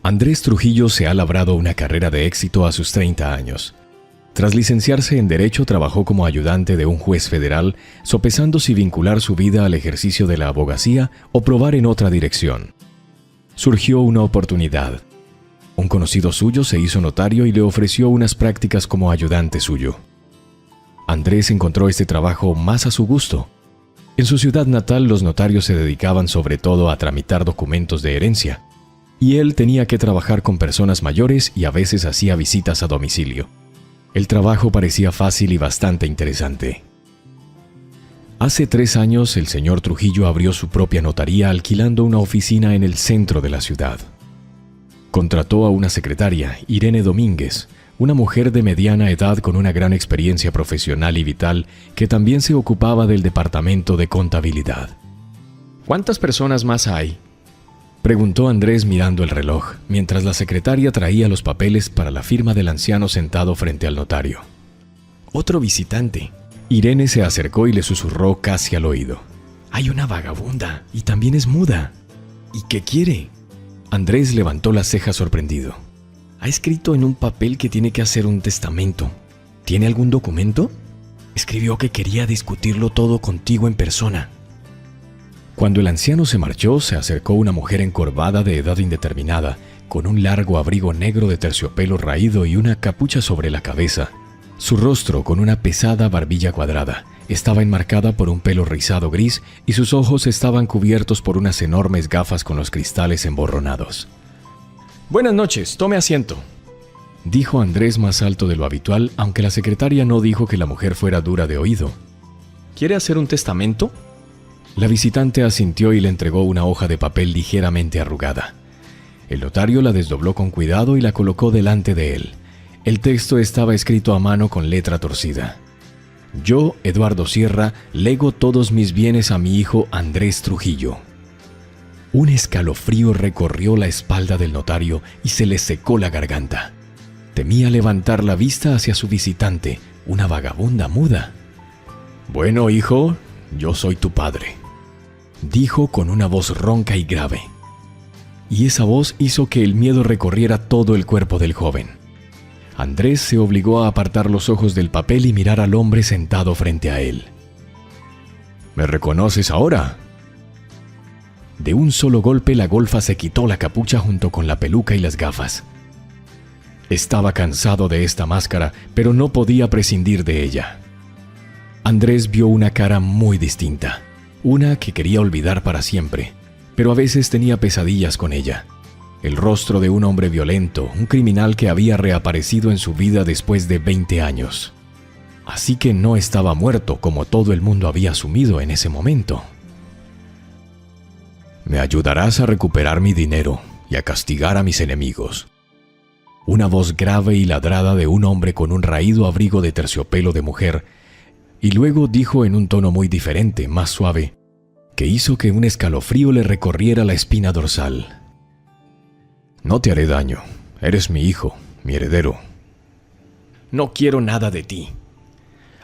Andrés Trujillo se ha labrado una carrera de éxito a sus 30 años. Tras licenciarse en Derecho, trabajó como ayudante de un juez federal, sopesando si vincular su vida al ejercicio de la abogacía o probar en otra dirección. Surgió una oportunidad. Un conocido suyo se hizo notario y le ofreció unas prácticas como ayudante suyo. Andrés encontró este trabajo más a su gusto. En su ciudad natal, los notarios se dedicaban sobre todo a tramitar documentos de herencia, y él tenía que trabajar con personas mayores y a veces hacía visitas a domicilio. El trabajo parecía fácil y bastante interesante. Hace 3 años, el señor Trujillo abrió su propia notaría alquilando una oficina en el centro de la ciudad. Contrató a una secretaria, Irene Domínguez, una mujer de mediana edad con una gran experiencia profesional y vital que también se ocupaba del departamento de contabilidad. ¿Cuántas personas más hay?, preguntó Andrés mirando el reloj, mientras la secretaria traía los papeles para la firma del anciano sentado frente al notario. «Otro visitante». Irene se acercó y le susurró casi al oído. «Hay una vagabunda y también es muda. ¿Y qué quiere?». Andrés levantó las cejas sorprendido. «Ha escrito en un papel que tiene que hacer un testamento. ¿Tiene algún documento? Escribió que quería discutirlo todo contigo en persona». Cuando el anciano se marchó, se acercó una mujer encorvada de edad indeterminada, con un largo abrigo negro de terciopelo raído y una capucha sobre la cabeza. Su rostro, con una pesada barbilla cuadrada, estaba enmarcada por un pelo rizado gris y sus ojos estaban cubiertos por unas enormes gafas con los cristales emborronados. «Buenas noches, tome asiento», dijo Andrés más alto de lo habitual, aunque la secretaria no dijo que la mujer fuera dura de oído. «¿Quiere hacer un testamento?». La visitante asintió y le entregó una hoja de papel ligeramente arrugada. El notario la desdobló con cuidado y la colocó delante de él. El texto estaba escrito a mano con letra torcida. «Yo, Eduardo Sierra, lego todos mis bienes a mi hijo Andrés Trujillo». Un escalofrío recorrió la espalda del notario y se le secó la garganta. Temía levantar la vista hacia su visitante, una vagabunda muda. «Bueno, hijo, yo soy tu padre», dijo con una voz ronca y grave. Y esa voz hizo que el miedo recorriera todo el cuerpo del joven. Andrés se obligó a apartar los ojos del papel y mirar al hombre sentado frente a él. «¿Me reconoces ahora?». De un solo golpe la golfa se quitó la capucha junto con la peluca y las gafas. Estaba cansado de esta máscara, pero no podía prescindir de ella. Andrés vio una cara muy distinta, una que quería olvidar para siempre, pero a veces tenía pesadillas con ella. El rostro de un hombre violento, un criminal que había reaparecido en su vida después de 20 años. Así que no estaba muerto como todo el mundo había asumido en ese momento. «Me ayudarás a recuperar mi dinero y a castigar a mis enemigos». Una voz grave y ladrada de un hombre con un raído abrigo de terciopelo de mujer, y luego dijo en un tono muy diferente, más suave, que hizo que un escalofrío le recorriera la espina dorsal. «No te haré daño. Eres mi hijo, mi heredero». «No quiero nada de ti».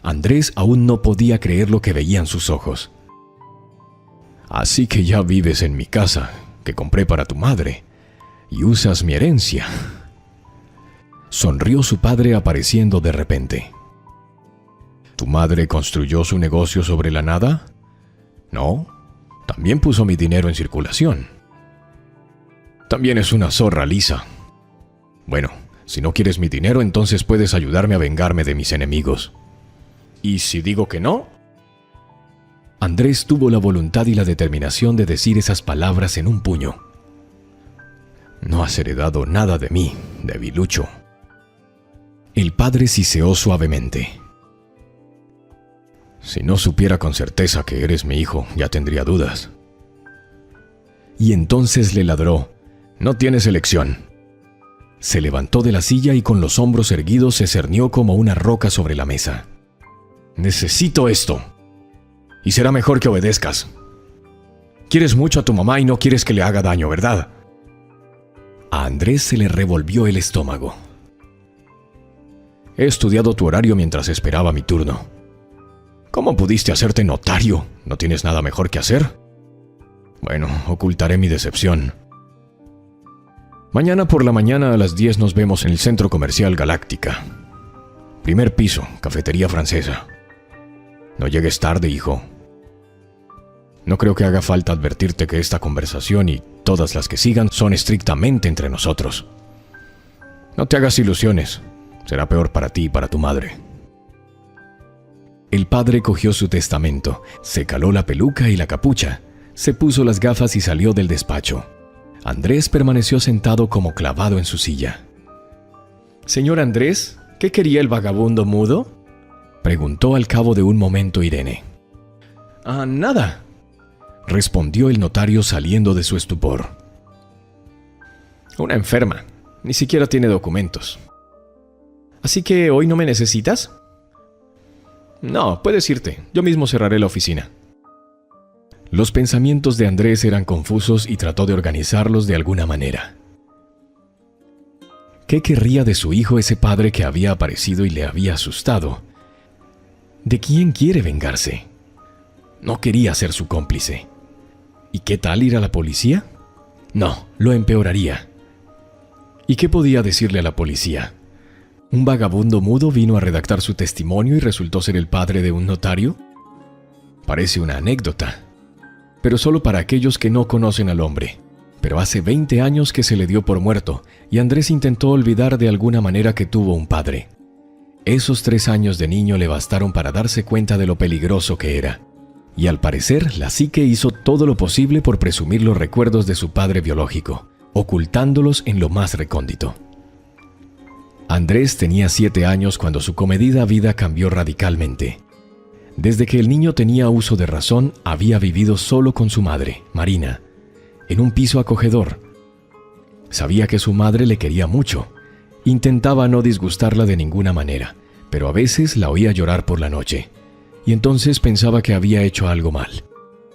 Andrés aún no podía creer lo que veían sus ojos. «Así que ya vives en mi casa, que compré para tu madre, y usas mi herencia». Sonrió su padre apareciendo de repente. «¿Tu madre construyó su negocio sobre la nada?». «No, también puso mi dinero en circulación». «También es una zorra lisa». «Bueno, si no quieres mi dinero, entonces puedes ayudarme a vengarme de mis enemigos». «¿Y si digo que no?». Andrés tuvo la voluntad y la determinación de decir esas palabras en un puño. «No has heredado nada de mí, debilucho». El padre siseó suavemente. «Si no supiera con certeza que eres mi hijo, ya tendría dudas». Y entonces le ladró: «No tienes elección». Se levantó de la silla y con los hombros erguidos se cernió como una roca sobre la mesa. «Necesito esto. Y será mejor que obedezcas. Quieres mucho a tu mamá y no quieres que le haga daño, ¿verdad?». A Andrés se le revolvió el estómago. «He estudiado tu horario mientras esperaba mi turno». «¿Cómo pudiste hacerte notario? ¿No tienes nada mejor que hacer?». «Bueno, ocultaré mi decepción». Mañana por la mañana a las 10 nos vemos en el Centro Comercial Galáctica. Primer piso, cafetería francesa. No llegues tarde, hijo. No creo que haga falta advertirte que esta conversación y todas las que sigan son estrictamente entre nosotros. No te hagas ilusiones. Será peor para ti y para tu madre. El padre cogió su testamento, se caló la peluca y la capucha, se puso las gafas y salió del despacho. Andrés permaneció sentado como clavado en su silla. «Señor Andrés, ¿qué quería el vagabundo mudo?», preguntó al cabo de un momento Irene. «Nada», respondió el notario saliendo de su estupor. «Una enferma, ni siquiera tiene documentos. ¿Así que hoy no me necesitas?». «No, puedes irte, yo mismo cerraré la oficina». Los pensamientos de Andrés eran confusos y trató de organizarlos de alguna manera. ¿Qué querría de su hijo ese padre que había aparecido y le había asustado? ¿De quién quiere vengarse? No quería ser su cómplice. ¿Y qué tal ir a la policía? No, lo empeoraría. ¿Y qué podía decirle a la policía? ¿Un vagabundo mudo vino a redactar su testimonio y resultó ser el padre de un notario? Parece una anécdota, pero solo para aquellos que no conocen al hombre. Pero hace 20 años que se le dio por muerto, y Andrés intentó olvidar de alguna manera que tuvo un padre. Esos 3 años de niño le bastaron para darse cuenta de lo peligroso que era. Y al parecer, la psique hizo todo lo posible por presumir los recuerdos de su padre biológico, ocultándolos en lo más recóndito. Andrés tenía 7 años cuando su comedida vida cambió radicalmente. Desde que el niño tenía uso de razón, había vivido solo con su madre, Marina, en un piso acogedor. Sabía que su madre le quería mucho. Intentaba no disgustarla de ninguna manera, pero a veces la oía llorar por la noche, y entonces pensaba que había hecho algo mal.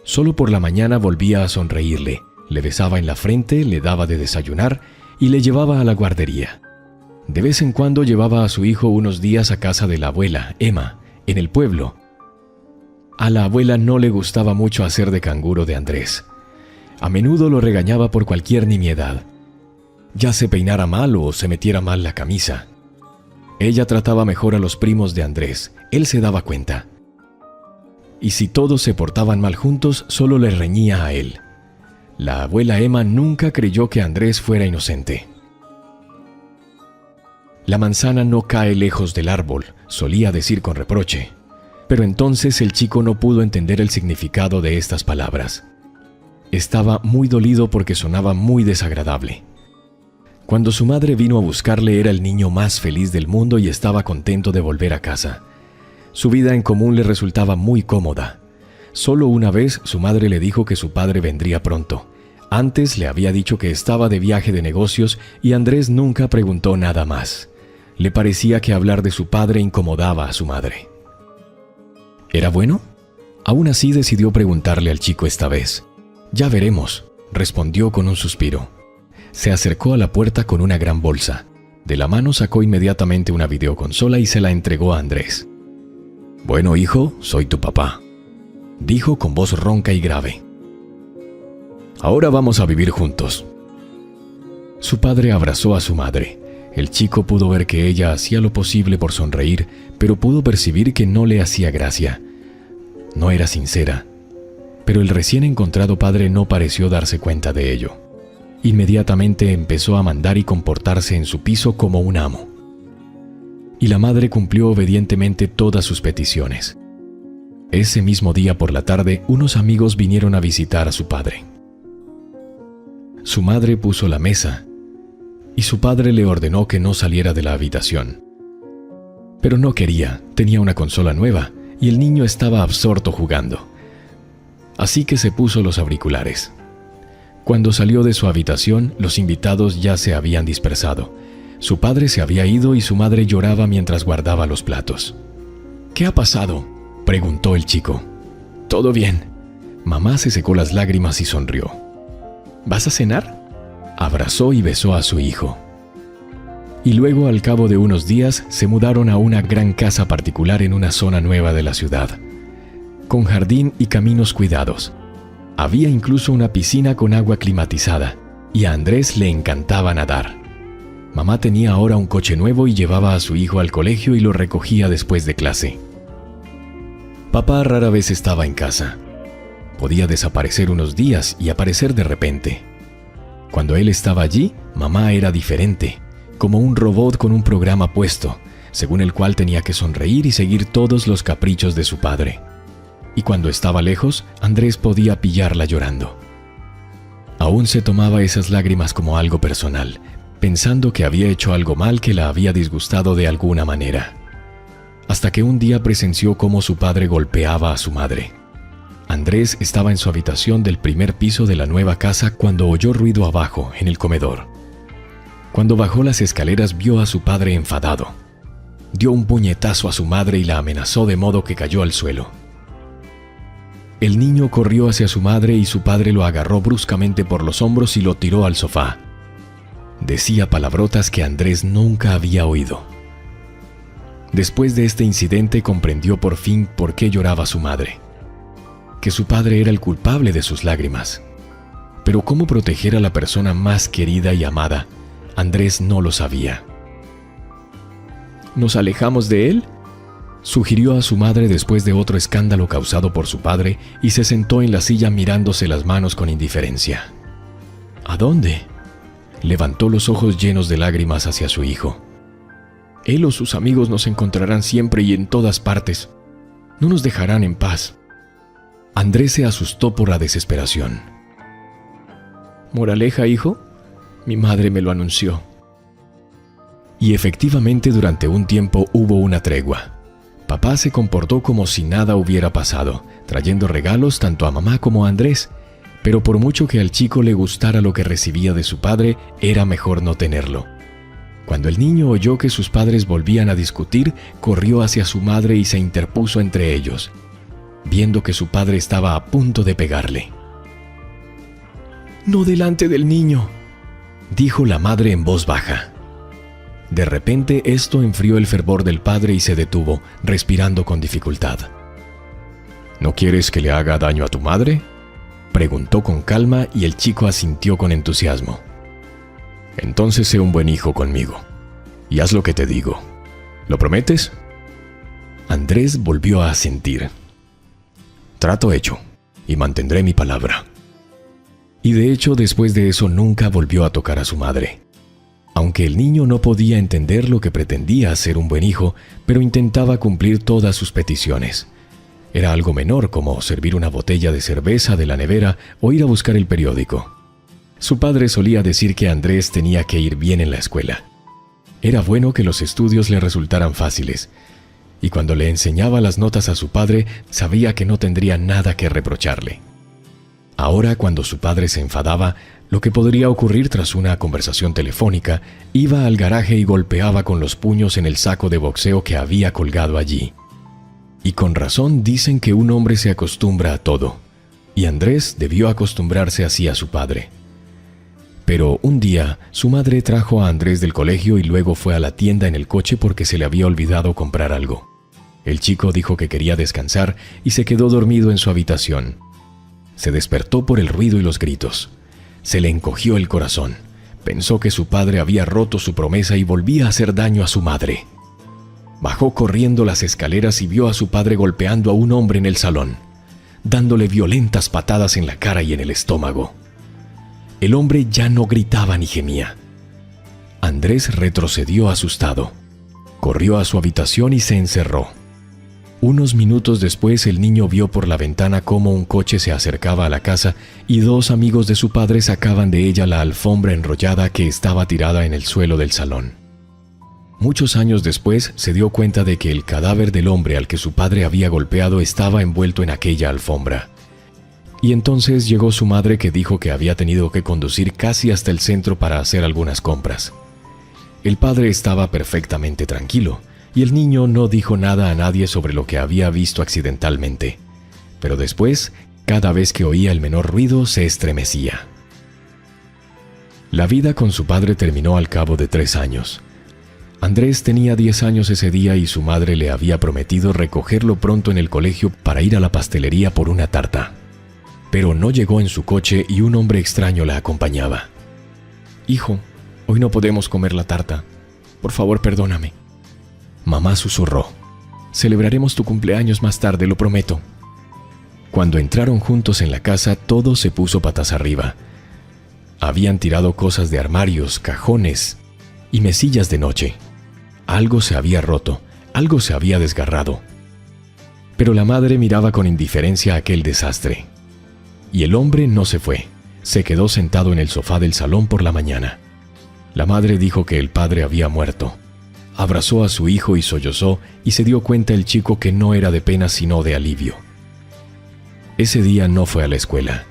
Solo por la mañana volvía a sonreírle, le besaba en la frente, le daba de desayunar y le llevaba a la guardería. De vez en cuando llevaba a su hijo unos días a casa de la abuela, Emma, en el pueblo. A la abuela no le gustaba mucho hacer de canguro de Andrés. A menudo lo regañaba por cualquier nimiedad, ya se peinara mal o se metiera mal la camisa. Ella trataba mejor a los primos de Andrés, él se daba cuenta. Y si todos se portaban mal juntos, solo le reñía a él. La abuela Emma nunca creyó que Andrés fuera inocente. La manzana no cae lejos del árbol, solía decir con reproche. Pero entonces el chico no pudo entender el significado de estas palabras. Estaba muy dolido porque sonaba muy desagradable. Cuando su madre vino a buscarle era el niño más feliz del mundo y estaba contento de volver a casa. Su vida en común le resultaba muy cómoda. Solo una vez su madre le dijo que su padre vendría pronto. Antes le había dicho que estaba de viaje de negocios y Andrés nunca preguntó nada más. Le parecía que hablar de su padre incomodaba a su madre. ¿Era bueno? Aún así decidió preguntarle al chico esta vez. «Ya veremos», respondió con un suspiro. Se acercó a la puerta con una gran bolsa. De la mano sacó inmediatamente una videoconsola y se la entregó a Andrés. «Bueno, hijo, soy tu papá», dijo con voz ronca y grave. «Ahora vamos a vivir juntos». Su padre abrazó a su madre. El chico pudo ver que ella hacía lo posible por sonreír, pero pudo percibir que no le hacía gracia. No era sincera. Pero el recién encontrado padre no pareció darse cuenta de ello. Inmediatamente empezó a mandar y comportarse en su piso como un amo. Y la madre cumplió obedientemente todas sus peticiones. Ese mismo día por la tarde, unos amigos vinieron a visitar a su padre. Su madre puso la mesa, y su padre le ordenó que no saliera de la habitación. Pero no quería, tenía una consola nueva, y el niño estaba absorto jugando. Así que se puso los auriculares. Cuando salió de su habitación, los invitados ya se habían dispersado. Su padre se había ido y su madre lloraba mientras guardaba los platos. «¿Qué ha pasado?», preguntó el chico. «Todo bien». Mamá se secó las lágrimas y sonrió. «¿Vas a cenar?». Abrazó y besó a su hijo. Y luego, al cabo de unos días, se mudaron a una gran casa particular en una zona nueva de la ciudad, con jardín y caminos cuidados. Había incluso una piscina con agua climatizada, y a Andrés le encantaba nadar. Mamá tenía ahora un coche nuevo y llevaba a su hijo al colegio y lo recogía después de clase. Papá rara vez estaba en casa. Podía desaparecer unos días y aparecer de repente. Cuando él estaba allí, mamá era diferente, como un robot con un programa puesto, según el cual tenía que sonreír y seguir todos los caprichos de su padre. Y cuando estaba lejos, Andrés podía pillarla llorando. Aún se tomaba esas lágrimas como algo personal, pensando que había hecho algo mal que la había disgustado de alguna manera. Hasta que un día presenció cómo su padre golpeaba a su madre. Andrés estaba en su habitación del primer piso de la nueva casa cuando oyó ruido abajo, en el comedor. Cuando bajó las escaleras vio a su padre enfadado. Dio un puñetazo a su madre y la amenazó de modo que cayó al suelo. El niño corrió hacia su madre y su padre lo agarró bruscamente por los hombros y lo tiró al sofá. Decía palabrotas que Andrés nunca había oído. Después de este incidente comprendió por fin por qué lloraba su madre. Que su padre era el culpable de sus lágrimas. Pero cómo proteger a la persona más querida y amada, Andrés no lo sabía. ¿Nos alejamos de él?, sugirió a su madre después de otro escándalo causado por su padre y se sentó en la silla mirándose las manos con indiferencia. ¿A dónde?, levantó los ojos llenos de lágrimas hacia su hijo. Él o sus amigos nos encontrarán siempre y en todas partes. No nos dejarán en paz. Andrés se asustó por la desesperación. ¿Moraleja, hijo? Mi madre me lo anunció. Y efectivamente durante un tiempo hubo una tregua. Papá se comportó como si nada hubiera pasado, trayendo regalos tanto a mamá como a Andrés, pero por mucho que al chico le gustara lo que recibía de su padre, era mejor no tenerlo. Cuando el niño oyó que sus padres volvían a discutir, corrió hacia su madre y se interpuso entre ellos, viendo que su padre estaba a punto de pegarle. «No delante del niño», dijo la madre en voz baja. De repente esto enfrió el fervor del padre y se detuvo, respirando con dificultad. «¿No quieres que le haga daño a tu madre?», preguntó con calma y el chico asintió con entusiasmo. «Entonces sé un buen hijo conmigo y haz lo que te digo. ¿Lo prometes?». Andrés volvió a asentir. «Trato hecho, y mantendré mi palabra». Y de hecho, después de eso nunca volvió a tocar a su madre. Aunque el niño no podía entender lo que pretendía ser un buen hijo, pero intentaba cumplir todas sus peticiones. Era algo menor como servir una botella de cerveza de la nevera o ir a buscar el periódico. Su padre solía decir que Andrés tenía que ir bien en la escuela. Era bueno que los estudios le resultaran fáciles, y cuando le enseñaba las notas a su padre, sabía que no tendría nada que reprocharle. Ahora, cuando su padre se enfadaba, lo que podría ocurrir tras una conversación telefónica, iba al garaje y golpeaba con los puños en el saco de boxeo que había colgado allí. Y con razón dicen que un hombre se acostumbra a todo, y Andrés debió acostumbrarse así a su padre. Pero un día, su madre trajo a Andrés del colegio y luego fue a la tienda en el coche porque se le había olvidado comprar algo. El chico dijo que quería descansar y se quedó dormido en su habitación. Se despertó por el ruido y los gritos. Se le encogió el corazón. Pensó que su padre había roto su promesa y volvía a hacer daño a su madre. Bajó corriendo las escaleras y vio a su padre golpeando a un hombre en el salón, dándole violentas patadas en la cara y en el estómago. El hombre ya no gritaba ni gemía. Andrés retrocedió asustado. Corrió a su habitación y se encerró. Unos minutos después el niño vio por la ventana cómo un coche se acercaba a la casa y dos amigos de su padre sacaban de ella la alfombra enrollada que estaba tirada en el suelo del salón. Muchos años después se dio cuenta de que el cadáver del hombre al que su padre había golpeado estaba envuelto en aquella alfombra. Y entonces llegó su madre, que dijo que había tenido que conducir casi hasta el centro para hacer algunas compras. El padre estaba perfectamente tranquilo y el niño no dijo nada a nadie sobre lo que había visto accidentalmente. Pero después, cada vez que oía el menor ruido, se estremecía. La vida con su padre terminó al cabo de 3 años. Andrés tenía 10 años ese día y su madre le había prometido recogerlo pronto en el colegio para ir a la pastelería por una tarta. Pero no llegó en su coche y un hombre extraño la acompañaba. «Hijo, hoy no podemos comer la tarta. Por favor, perdóname». Mamá susurró: «Celebraremos tu cumpleaños más tarde, lo prometo». Cuando entraron juntos en la casa, todo se puso patas arriba. Habían tirado cosas de armarios, cajones y mesillas de noche. Algo se había roto, algo se había desgarrado. Pero la madre miraba con indiferencia aquel desastre. Y el hombre no se fue. Se quedó sentado en el sofá del salón por la mañana. La madre dijo que el padre había muerto. Abrazó a su hijo y sollozó, y se dio cuenta el chico que no era de pena sino de alivio. Ese día no fue a la escuela.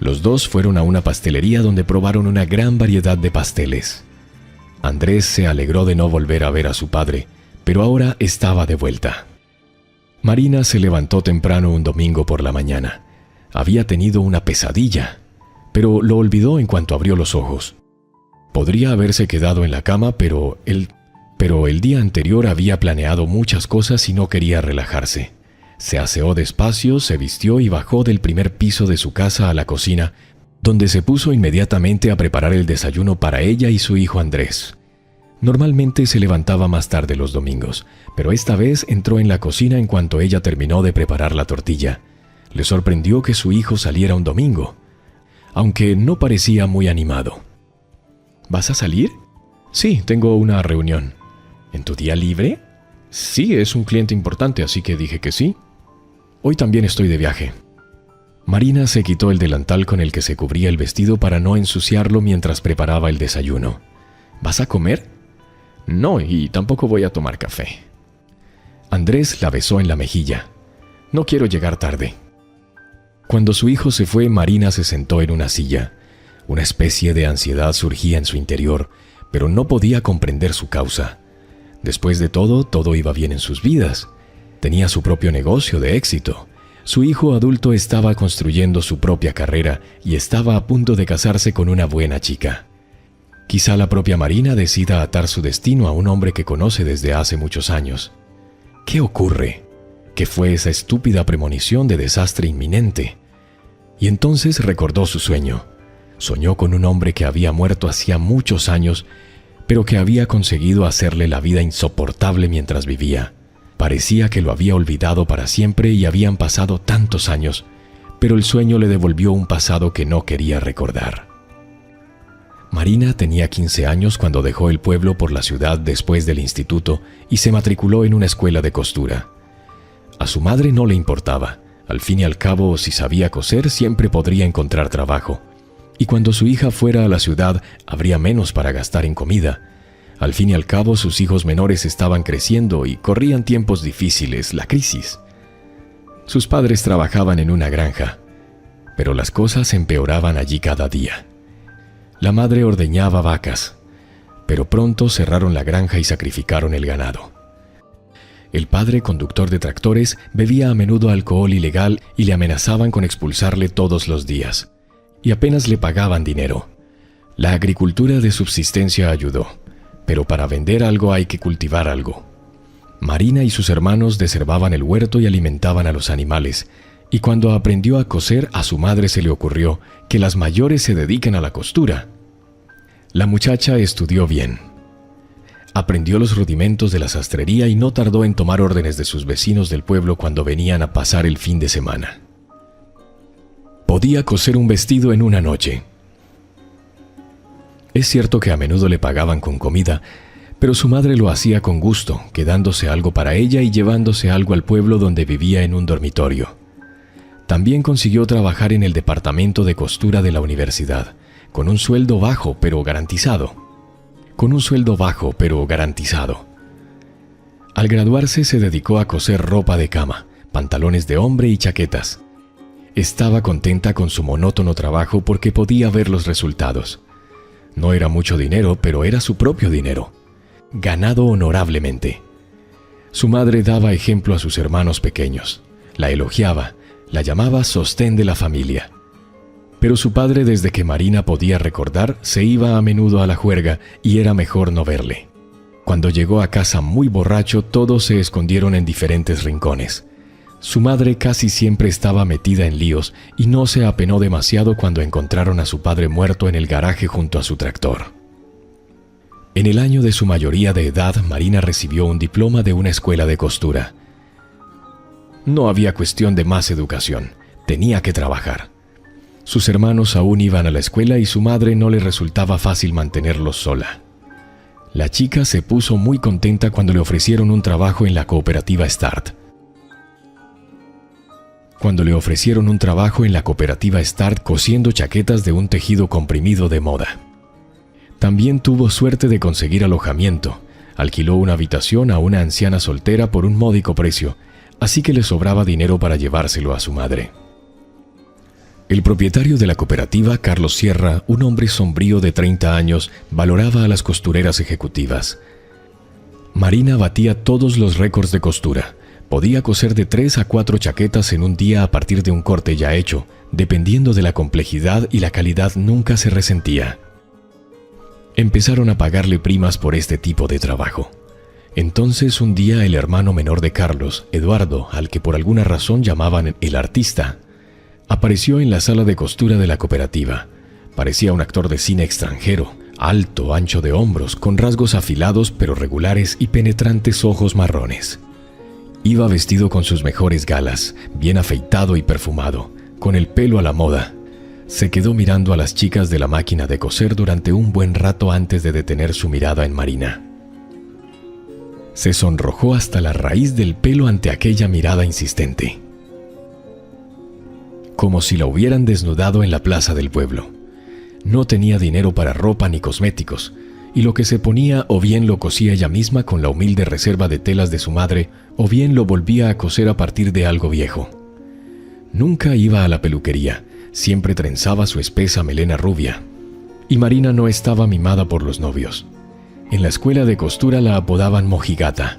Los dos fueron a una pastelería donde probaron una gran variedad de pasteles. Andrés se alegró de no volver a ver a su padre, pero ahora estaba de vuelta. Marina se levantó temprano un domingo por la mañana. Había tenido una pesadilla, pero lo olvidó en cuanto abrió los ojos. Podría haberse quedado en la cama, pero el día anterior había planeado muchas cosas y no quería relajarse. Se aseó despacio, se vistió y bajó del primer piso de su casa a la cocina, donde se puso inmediatamente a preparar el desayuno para ella y su hijo Andrés. Normalmente se levantaba más tarde los domingos, pero esta vez entró en la cocina en cuanto ella terminó de preparar la tortilla. Le sorprendió que su hijo saliera un domingo, aunque no parecía muy animado. ¿Vas a salir? Sí, tengo una reunión. ¿En tu día libre? Sí, es un cliente importante, así que dije que sí. Hoy también estoy de viaje. Marina se quitó el delantal con el que se cubría el vestido para no ensuciarlo mientras preparaba el desayuno. ¿Vas a comer? No, y tampoco voy a tomar café. Andrés la besó en la mejilla. No quiero llegar tarde. Cuando su hijo se fue, Marina se sentó en una silla. Una especie de ansiedad surgía en su interior, pero no podía comprender su causa. Después de todo, todo iba bien en sus vidas. Tenía su propio negocio de éxito. Su hijo adulto estaba construyendo su propia carrera y estaba a punto de casarse con una buena chica. Quizá la propia Marina decida atar su destino a un hombre que conoce desde hace muchos años. ¿Qué ocurre? ¿Qué fue esa estúpida premonición de desastre inminente? Y entonces recordó su sueño. Soñó con un hombre que había muerto hacía muchos años, pero que había conseguido hacerle la vida insoportable mientras vivía. Parecía que lo había olvidado para siempre y habían pasado tantos años, pero el sueño le devolvió un pasado que no quería recordar. Marina tenía 15 años cuando dejó el pueblo por la ciudad después del instituto y se matriculó en una escuela de costura. A su madre no le importaba. Al fin y al cabo, si sabía coser, siempre podría encontrar trabajo. Y cuando su hija fuera a la ciudad, habría menos para gastar en comida. Al fin y al cabo, sus hijos menores estaban creciendo y corrían tiempos difíciles, la crisis. Sus padres trabajaban en una granja, pero las cosas empeoraban allí cada día. La madre ordeñaba vacas, pero pronto cerraron la granja y sacrificaron el ganado. El padre, conductor de tractores, bebía a menudo alcohol ilegal y le amenazaban con expulsarle todos los días. Y apenas le pagaban dinero. La agricultura de subsistencia ayudó, pero para vender algo hay que cultivar algo. Marina y sus hermanos desherbaban el huerto y alimentaban a los animales, y cuando aprendió a coser, a su madre se le ocurrió que las mayores se dediquen a la costura. La muchacha estudió bien. Aprendió los rudimentos de la sastrería y no tardó en tomar órdenes de sus vecinos del pueblo cuando venían a pasar el fin de semana. Podía coser un vestido en una noche. Es cierto que a menudo le pagaban con comida, pero su madre lo hacía con gusto, quedándose algo para ella y llevándose algo al pueblo donde vivía en un dormitorio. También consiguió trabajar en el departamento de costura de la universidad, con un sueldo bajo pero garantizado. Al graduarse se dedicó a coser ropa de cama, pantalones de hombre y chaquetas. Estaba contenta con su monótono trabajo porque podía ver los resultados. No era mucho dinero, pero era su propio dinero, ganado honorablemente. Su madre daba ejemplo a sus hermanos pequeños, la elogiaba, la llamaba sostén de la familia. Pero su padre, desde que Marina podía recordar, se iba a menudo a la juerga y era mejor no verle. Cuando llegó a casa muy borracho, todos se escondieron en diferentes rincones. Su madre casi siempre estaba metida en líos y no se apenó demasiado cuando encontraron a su padre muerto en el garaje junto a su tractor. En el año de su mayoría de edad, Marina recibió un diploma de una escuela de costura. No había cuestión de más educación, tenía que trabajar. Sus hermanos aún iban a la escuela y su madre no le resultaba fácil mantenerlos sola. La chica se puso muy contenta cuando le ofrecieron un trabajo en la cooperativa Start. Cosiendo chaquetas de un tejido comprimido de moda. También tuvo suerte de conseguir alojamiento. Alquiló una habitación a una anciana soltera por un módico precio, así que le sobraba dinero para llevárselo a su madre. El propietario de la cooperativa, Carlos Sierra, un hombre sombrío de 30 años, valoraba a las costureras ejecutivas. Marina batía todos los récords de costura. Podía coser de 3 a 4 chaquetas en un día a partir de un corte ya hecho. Dependiendo de la complejidad y la calidad, nunca se resentía. Empezaron a pagarle primas por este tipo de trabajo. Entonces un día el hermano menor de Carlos, Eduardo, al que por alguna razón llamaban el artista, apareció en la sala de costura de la cooperativa. Parecía un actor de cine extranjero, alto, ancho de hombros, con rasgos afilados pero regulares y penetrantes ojos marrones. Iba vestido con sus mejores galas, bien afeitado y perfumado, con el pelo a la moda. Se quedó mirando a las chicas de la máquina de coser durante un buen rato antes de detener su mirada en Marina. Se sonrojó hasta la raíz del pelo ante aquella mirada insistente, como si la hubieran desnudado en la plaza del pueblo. No tenía dinero para ropa ni cosméticos, y lo que se ponía o bien lo cosía ella misma con la humilde reserva de telas de su madre, o bien lo volvía a coser a partir de algo viejo. Nunca iba a la peluquería, siempre trenzaba su espesa melena rubia. Y Marina no estaba mimada por los novios. En la escuela de costura la apodaban mojigata.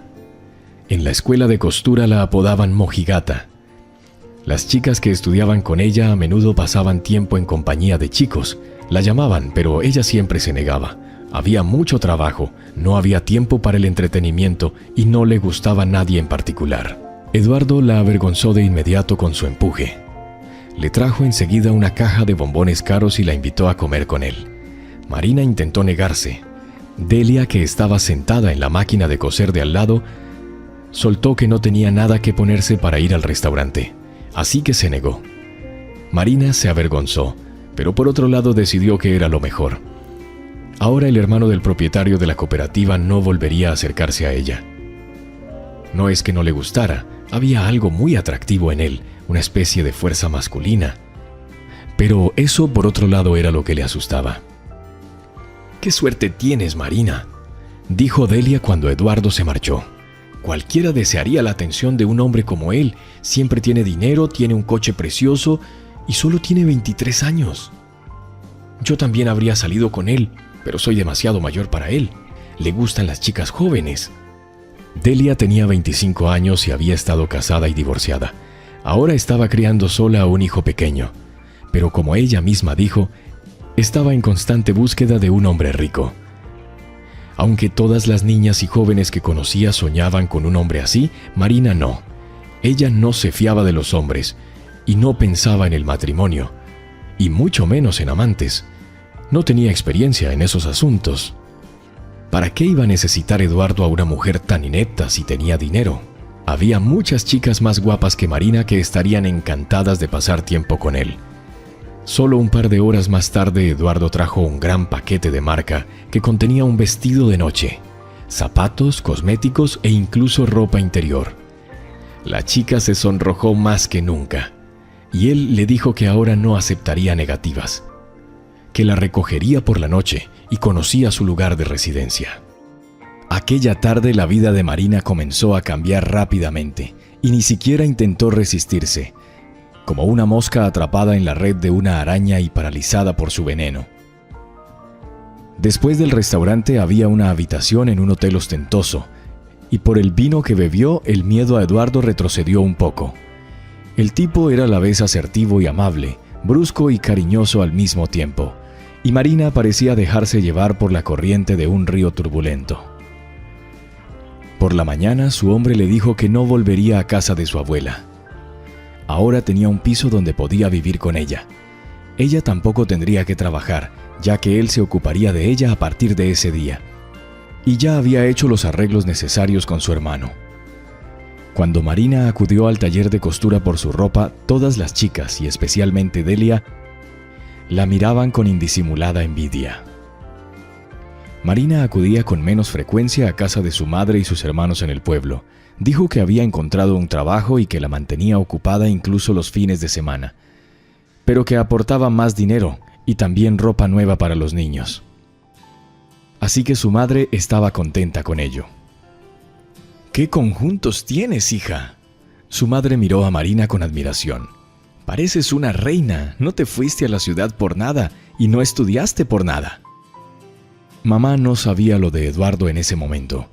Las chicas que estudiaban con ella a menudo pasaban tiempo en compañía de chicos. La llamaban, pero ella siempre se negaba. Había mucho trabajo, no había tiempo para el entretenimiento y no le gustaba a nadie en particular. Eduardo la avergonzó de inmediato con su empuje. Le trajo enseguida una caja de bombones caros y la invitó a comer con él. Marina intentó negarse. Delia, que estaba sentada en la máquina de coser de al lado, soltó que no tenía nada que ponerse para ir al restaurante, así que se negó. Marina se avergonzó, pero por otro lado decidió que era lo mejor. Ahora el hermano del propietario de la cooperativa no volvería a acercarse a ella. No es que no le gustara, había algo muy atractivo en él, una especie de fuerza masculina. Pero eso por otro lado era lo que le asustaba. «¡Qué suerte tienes, Marina!», dijo Delia cuando Eduardo se marchó. «Cualquiera desearía la atención de un hombre como él. Siempre tiene dinero, tiene un coche precioso y solo tiene 23 años. Yo también habría salido con él, pero soy demasiado mayor para él. Le gustan las chicas jóvenes». Delia tenía 25 años y había estado casada y divorciada. Ahora estaba criando sola a un hijo pequeño, pero como ella misma dijo, estaba en constante búsqueda de un hombre rico. Aunque todas las niñas y jóvenes que conocía soñaban con un hombre así, Marina no. Ella no se fiaba de los hombres y no pensaba en el matrimonio, y mucho menos en amantes. No tenía experiencia en esos asuntos. ¿Para qué iba a necesitar Eduardo a una mujer tan inepta si tenía dinero? Había muchas chicas más guapas que Marina que estarían encantadas de pasar tiempo con él. Solo un par de horas más tarde, Eduardo trajo un gran paquete de marca que contenía un vestido de noche, zapatos, cosméticos e incluso ropa interior. La chica se sonrojó más que nunca, y él le dijo que ahora no aceptaría negativas, que la recogería por la noche y conocía su lugar de residencia. Aquella tarde la vida de Marina comenzó a cambiar rápidamente y ni siquiera intentó resistirse, como una mosca atrapada en la red de una araña y paralizada por su veneno. Después del restaurante había una habitación en un hotel ostentoso, y por el vino que bebió el miedo a Eduardo retrocedió un poco. El tipo era a la vez asertivo y amable, brusco y cariñoso al mismo tiempo, y Marina parecía dejarse llevar por la corriente de un río turbulento. Por la mañana su hombre le dijo que no volvería a casa de su abuela. ahora tenía un piso donde podía vivir con ella. Ella tampoco tendría que trabajar, ya que él se ocuparía de ella a partir de ese día. Y ya había hecho los arreglos necesarios con su hermano. Cuando Marina acudió al taller de costura por su ropa, todas las chicas, y especialmente Delia, la miraban con indisimulada envidia. Marina acudía con menos frecuencia a casa de su madre y sus hermanos en el pueblo. Dijo que había encontrado un trabajo y que la mantenía ocupada incluso los fines de semana, pero que aportaba más dinero y también ropa nueva para los niños. Así que su madre estaba contenta con ello. «¿Qué conjuntos tienes, hija?». Su madre miró a Marina con admiración. «Pareces una reina, no te fuiste a la ciudad por nada y no estudiaste por nada». Mamá no sabía lo de Eduardo en ese momento.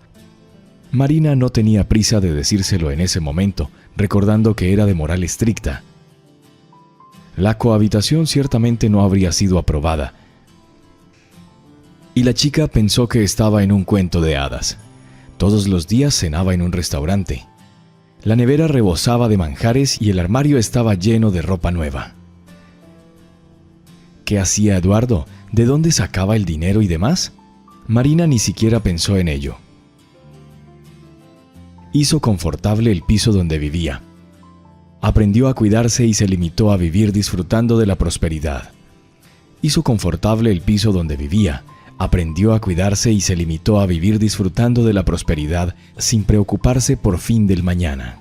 Marina no tenía prisa de decírselo en ese momento, recordando que era de moral estricta. La cohabitación ciertamente no habría sido aprobada, y la chica pensó que estaba en un cuento de hadas. Todos los días cenaba en un restaurante. La nevera rebosaba de manjares y el armario estaba lleno de ropa nueva. ¿Qué hacía Eduardo? ¿De dónde sacaba el dinero y demás? Marina ni siquiera pensó en ello. Hizo confortable el piso donde vivía. Aprendió a cuidarse y se limitó a vivir disfrutando de la prosperidad. Hizo confortable el piso donde vivía. Aprendió a cuidarse y se limitó a vivir disfrutando de la prosperidad sin preocuparse por fin del mañana.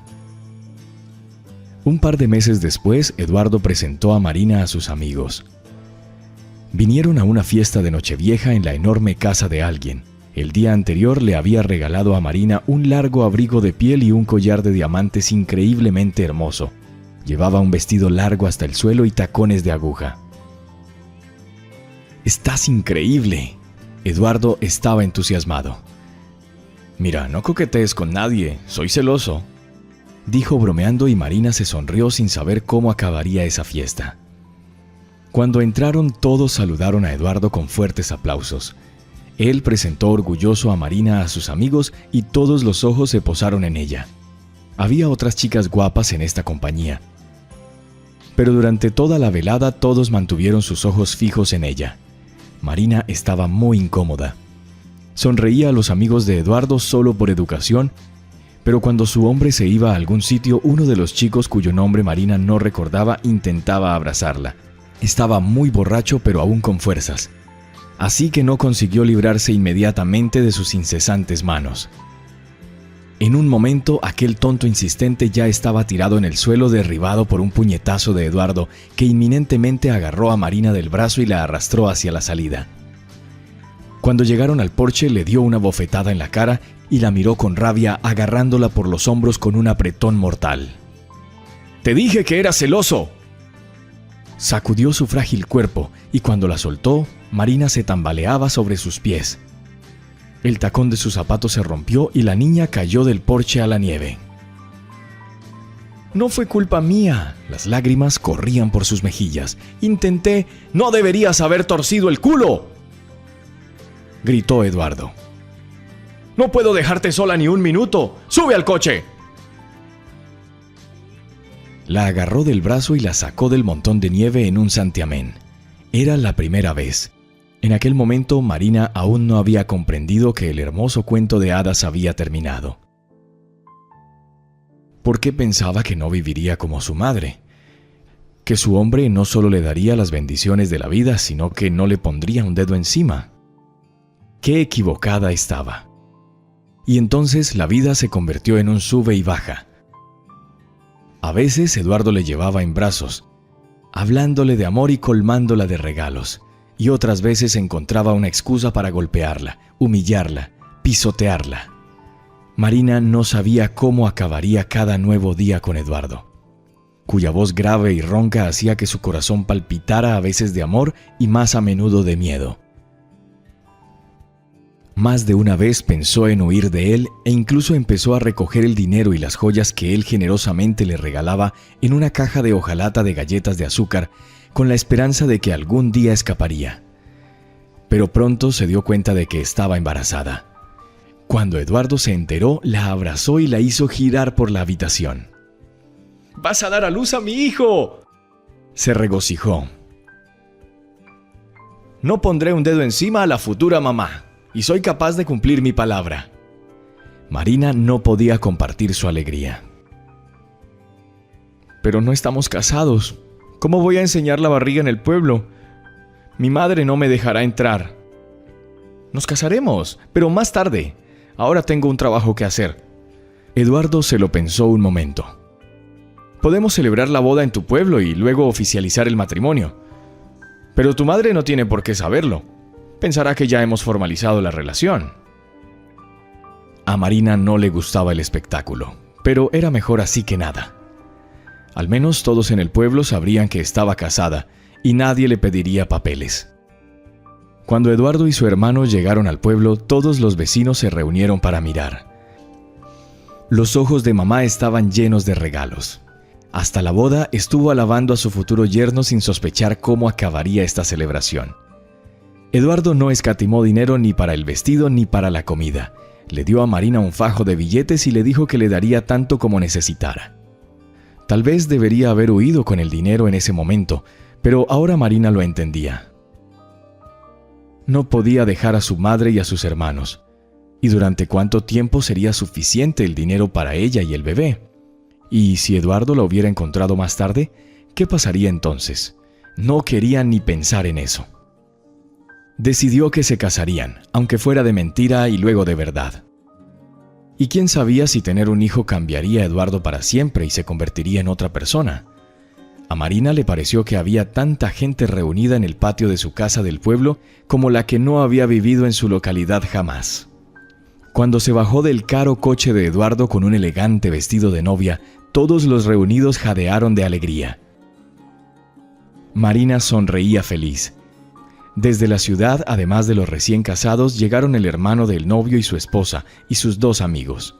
Un par de meses después, Eduardo presentó a Marina a sus amigos. Vinieron a una fiesta de Nochevieja en la enorme casa de alguien. El día anterior le había regalado a Marina un largo abrigo de piel y un collar de diamantes increíblemente hermoso. Llevaba un vestido largo hasta el suelo y tacones de aguja. «¡Estás increíble!». Eduardo estaba entusiasmado. «Mira, no coquetees con nadie, soy celoso», dijo bromeando, y Marina se sonrió sin saber cómo acabaría esa fiesta. Cuando entraron, todos saludaron a Eduardo con fuertes aplausos. Él presentó orgulloso a Marina a sus amigos y todos los ojos se posaron en ella. Había otras chicas guapas en esta compañía, pero durante toda la velada todos mantuvieron sus ojos fijos en ella. Marina estaba muy incómoda. Sonreía a los amigos de Eduardo solo por educación, pero cuando su hombre se iba a algún sitio, uno de los chicos cuyo nombre Marina no recordaba intentaba abrazarla. Estaba muy borracho, pero aún con fuerzas, así que no consiguió librarse inmediatamente de sus incesantes manos. En un momento, aquel tonto insistente ya estaba tirado en el suelo, derribado por un puñetazo de Eduardo, que inminentemente agarró a Marina del brazo y la arrastró hacia la salida. Cuando llegaron al porche, le dio una bofetada en la cara y la miró con rabia, agarrándola por los hombros con un apretón mortal. «¡Te dije que eras celoso!». Sacudió su frágil cuerpo y cuando la soltó, Marina se tambaleaba sobre sus pies. El tacón de su zapato se rompió y la niña cayó del porche a la nieve. «No fue culpa mía». Las lágrimas corrían por sus mejillas. «Intenté». «No deberías haber torcido el culo», gritó Eduardo. «No puedo dejarte sola ni un minuto. ¡Sube al coche!». La agarró del brazo y la sacó del montón de nieve en un santiamén. Era la primera vez. En aquel momento, Marina aún no había comprendido que el hermoso cuento de hadas había terminado. ¿Por qué pensaba que no viviría como su madre? Que su hombre no solo le daría las bendiciones de la vida, sino que no le pondría un dedo encima. ¡Qué equivocada estaba! Y entonces la vida se convirtió en un sube y baja. A veces Eduardo le llevaba en brazos, hablándole de amor y colmándola de regalos, y otras veces encontraba una excusa para golpearla, humillarla, pisotearla. Marina no sabía cómo acabaría cada nuevo día con Eduardo, cuya voz grave y ronca hacía que su corazón palpitara a veces de amor y más a menudo de miedo. Más de una vez pensó en huir de él e incluso empezó a recoger el dinero y las joyas que él generosamente le regalaba en una caja de hojalata de galletas de azúcar, con la esperanza de que algún día escaparía. Pero pronto se dio cuenta de que estaba embarazada. Cuando Eduardo se enteró, la abrazó y la hizo girar por la habitación. ¡Vas a dar a luz a mi hijo!, se regocijó. No pondré un dedo encima a la futura mamá, y soy capaz de cumplir mi palabra. Marina no podía compartir su alegría. Pero no estamos casados. ¿Cómo voy a enseñar la barriga en el pueblo? Mi madre no me dejará entrar. Nos casaremos, pero más tarde. Ahora tengo un trabajo que hacer. Eduardo se lo pensó un momento. Podemos celebrar la boda en tu pueblo y luego oficializar el matrimonio. Pero tu madre no tiene por qué saberlo. Pensará que ya hemos formalizado la relación. A Marina no le gustaba el espectáculo, pero era mejor así que nada. Al menos todos en el pueblo sabrían que estaba casada y nadie le pediría papeles. Cuando Eduardo y su hermano llegaron al pueblo, todos los vecinos se reunieron para mirar. Los ojos de mamá estaban llenos de regalos. Hasta la boda estuvo alabando a su futuro yerno sin sospechar cómo acabaría esta celebración. Eduardo no escatimó dinero ni para el vestido ni para la comida. Le dio a Marina un fajo de billetes y le dijo que le daría tanto como necesitara. Tal vez debería haber huido con el dinero en ese momento, pero ahora Marina lo entendía. No podía dejar a su madre y a sus hermanos. ¿Y durante cuánto tiempo sería suficiente el dinero para ella y el bebé? Y si Eduardo la hubiera encontrado más tarde, ¿qué pasaría entonces? No quería ni pensar en eso. Decidió que se casarían, aunque fuera de mentira y luego de verdad. ¿Y quién sabía si tener un hijo cambiaría a Eduardo para siempre y se convertiría en otra persona? A Marina le pareció que había tanta gente reunida en el patio de su casa del pueblo como la que no había vivido en su localidad jamás. Cuando se bajó del caro coche de Eduardo con un elegante vestido de novia, todos los reunidos jadearon de alegría. Marina sonreía feliz. Desde la ciudad, además de los recién casados, llegaron el hermano del novio y su esposa, y sus 2 amigos.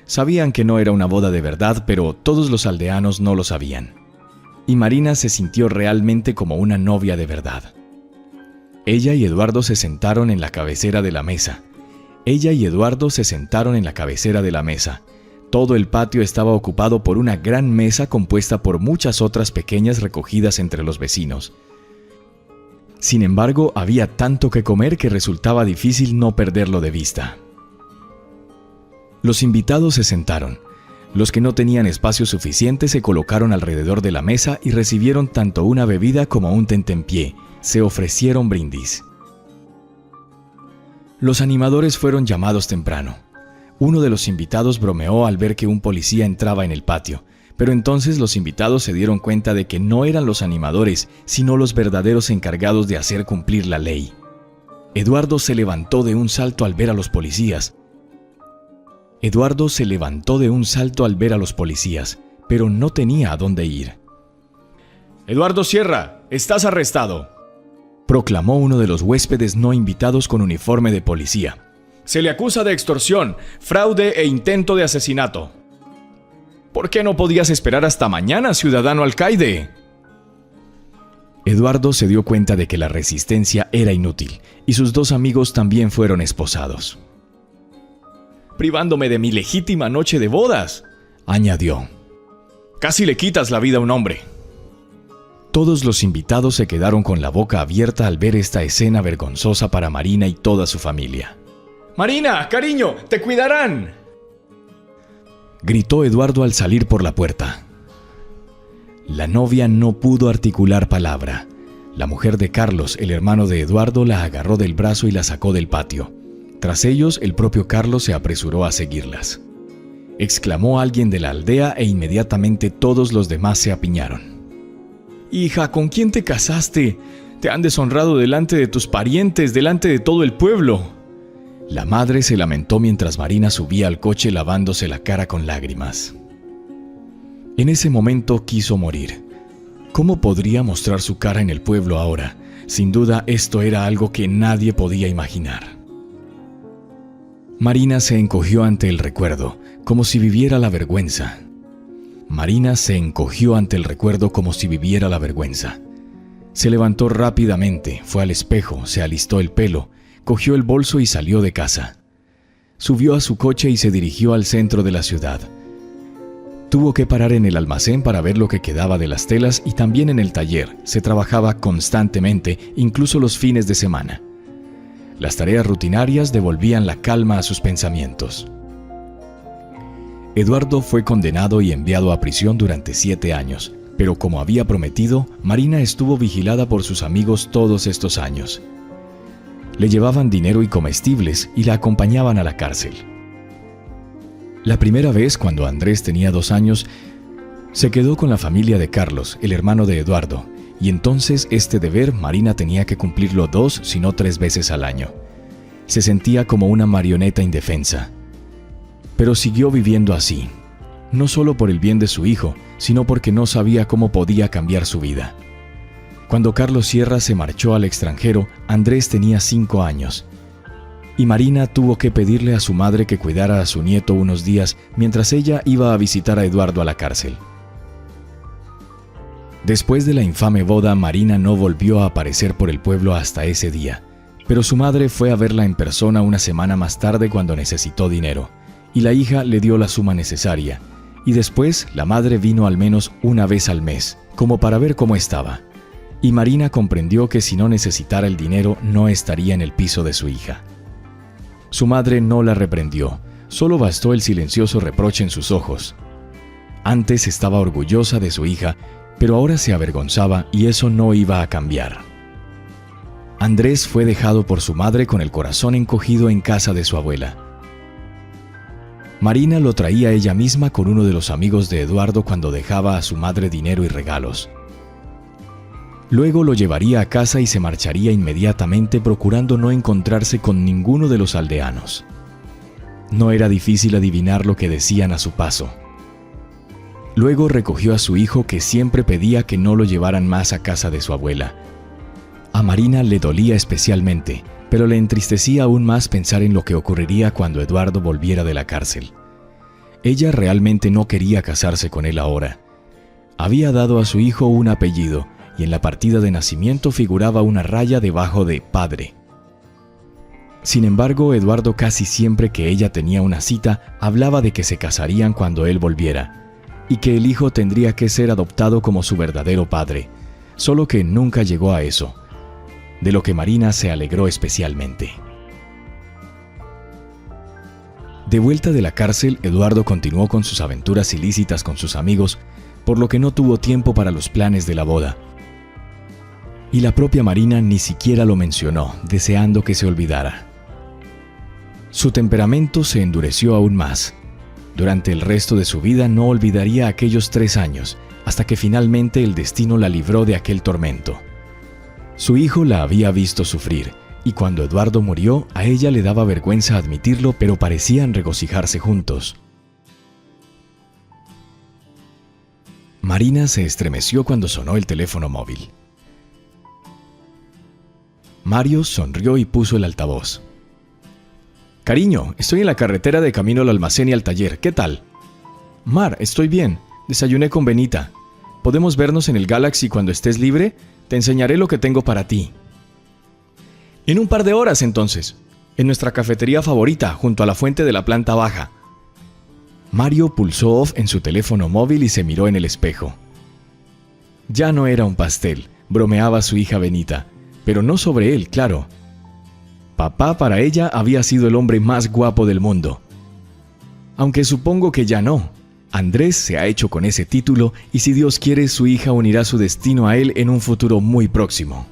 Sabían que no era una boda de verdad, pero todos los aldeanos no lo sabían. Y Marina se sintió realmente como una novia de verdad. Ella y Eduardo se sentaron en la cabecera de la mesa. Todo el patio estaba ocupado por una gran mesa compuesta por muchas otras pequeñas recogidas entre los vecinos. Sin embargo, había tanto que comer que resultaba difícil no perderlo de vista. Los invitados se sentaron. Los que no tenían espacio suficiente se colocaron alrededor de la mesa y recibieron tanto una bebida como un tentempié. Se ofrecieron brindis. Los animadores fueron llamados temprano. Uno de los invitados bromeó al ver que un policía entraba en el patio, pero entonces los invitados se dieron cuenta de que no eran los animadores, sino los verdaderos encargados de hacer cumplir la ley. Eduardo se levantó de un salto al ver a los policías. Pero no tenía a dónde ir. «Eduardo Sierra, estás arrestado», proclamó uno de los huéspedes no invitados con uniforme de policía. «Se le acusa de extorsión, fraude e intento de asesinato». «¿Por qué no podías esperar hasta mañana, ciudadano alcaide?». Eduardo se dio cuenta de que la resistencia era inútil, y sus 2 amigos también fueron esposados. «Privándome de mi legítima noche de bodas», añadió. «Casi le quitas la vida a un hombre». Todos los invitados se quedaron con la boca abierta al ver esta escena vergonzosa para Marina y toda su familia. «Marina, cariño, te cuidarán», gritó Eduardo al salir por la puerta. La novia no pudo articular palabra. La mujer de Carlos, el hermano de Eduardo, la agarró del brazo y la sacó del patio. Tras ellos, el propio Carlos se apresuró a seguirlas. Exclamó alguien de la aldea e inmediatamente todos los demás se apiñaron. «Hija, ¿con quién te casaste? Te han deshonrado delante de tus parientes, delante de todo el pueblo». La madre se lamentó mientras Marina subía al coche lavándose la cara con lágrimas. En ese momento quiso morir. ¿Cómo podría mostrar su cara en el pueblo ahora? Sin duda, esto era algo que nadie podía imaginar. Marina se encogió ante el recuerdo, como si viviera la vergüenza. Se levantó rápidamente, fue al espejo, se alistó el pelo, cogió el bolso y salió de casa. Subió a su coche y se dirigió al centro de la ciudad. Tuvo que parar en el almacén para ver lo que quedaba de las telas y también en el taller. Se trabajaba constantemente, incluso los fines de semana. Las tareas rutinarias devolvían la calma a sus pensamientos. Eduardo fue condenado y enviado a prisión durante 7 años, pero como había prometido, Marina estuvo vigilada por sus amigos todos estos años. Le llevaban dinero y comestibles y la acompañaban a la cárcel. La primera vez, cuando Andrés tenía 2 años, se quedó con la familia de Carlos, el hermano de Eduardo, y entonces este deber Marina tenía que cumplirlo 2, si no 3 veces al año. Se sentía como una marioneta indefensa. Pero siguió viviendo así, no solo por el bien de su hijo, sino porque no sabía cómo podía cambiar su vida. Cuando Carlos Sierra se marchó al extranjero, Andrés tenía 5 años. Y Marina tuvo que pedirle a su madre que cuidara a su nieto unos días mientras ella iba a visitar a Eduardo a la cárcel. Después de la infame boda, Marina no volvió a aparecer por el pueblo hasta ese día, pero su madre fue a verla en persona una semana más tarde cuando necesitó dinero, y la hija le dio la suma necesaria, y después la madre vino al menos una vez al mes, como para ver cómo estaba, y Marina comprendió que si no necesitara el dinero no estaría en el piso de su hija. Su madre no la reprendió, solo bastó el silencioso reproche en sus ojos. Antes estaba orgullosa de su hija, pero ahora se avergonzaba y eso no iba a cambiar. Andrés fue dejado por su madre con el corazón encogido en casa de su abuela. Marina lo traía ella misma con uno de los amigos de Eduardo cuando dejaba a su madre dinero y regalos. Luego lo llevaría a casa y se marcharía inmediatamente procurando no encontrarse con ninguno de los aldeanos. No era difícil adivinar lo que decían a su paso. Luego recogió a su hijo que siempre pedía que no lo llevaran más a casa de su abuela. A Marina le dolía especialmente, pero le entristecía aún más pensar en lo que ocurriría cuando Eduardo volviera de la cárcel. Ella realmente no quería casarse con él ahora. Había dado a su hijo un apellido, y en la partida de nacimiento figuraba una raya debajo de padre. Sin embargo, Eduardo casi siempre que ella tenía una cita, hablaba de que se casarían cuando él volviera, y que el hijo tendría que ser adoptado como su verdadero padre, solo que nunca llegó a eso, de lo que Marina se alegró especialmente. De vuelta de la cárcel, Eduardo continuó con sus aventuras ilícitas con sus amigos, por lo que no tuvo tiempo para los planes de la boda. Y la propia Marina ni siquiera lo mencionó, deseando que se olvidara. Su temperamento se endureció aún más. Durante el resto de su vida no olvidaría aquellos 3 años, hasta que finalmente el destino la libró de aquel tormento. Su hijo la había visto sufrir, y cuando Eduardo murió, a ella le daba vergüenza admitirlo, pero parecían regocijarse juntos. Marina se estremeció cuando sonó el teléfono móvil. Mario sonrió y puso el altavoz. «Cariño, estoy en la carretera de camino al almacén y al taller. ¿Qué tal?» «Mar, estoy bien. Desayuné con Benita. ¿Podemos vernos en el Galaxy cuando estés libre? Te enseñaré lo que tengo para ti». «En un par de horas, entonces. En nuestra cafetería favorita, junto a la fuente de la planta baja». Mario pulsó off en su teléfono móvil y se miró en el espejo. Ya no era un pastel, bromeaba su hija Benita, pero no sobre él, claro. Papá para ella había sido el hombre más guapo del mundo. Aunque supongo que ya no. Andrés se ha hecho con ese título y si Dios quiere su hija unirá su destino a él en un futuro muy próximo.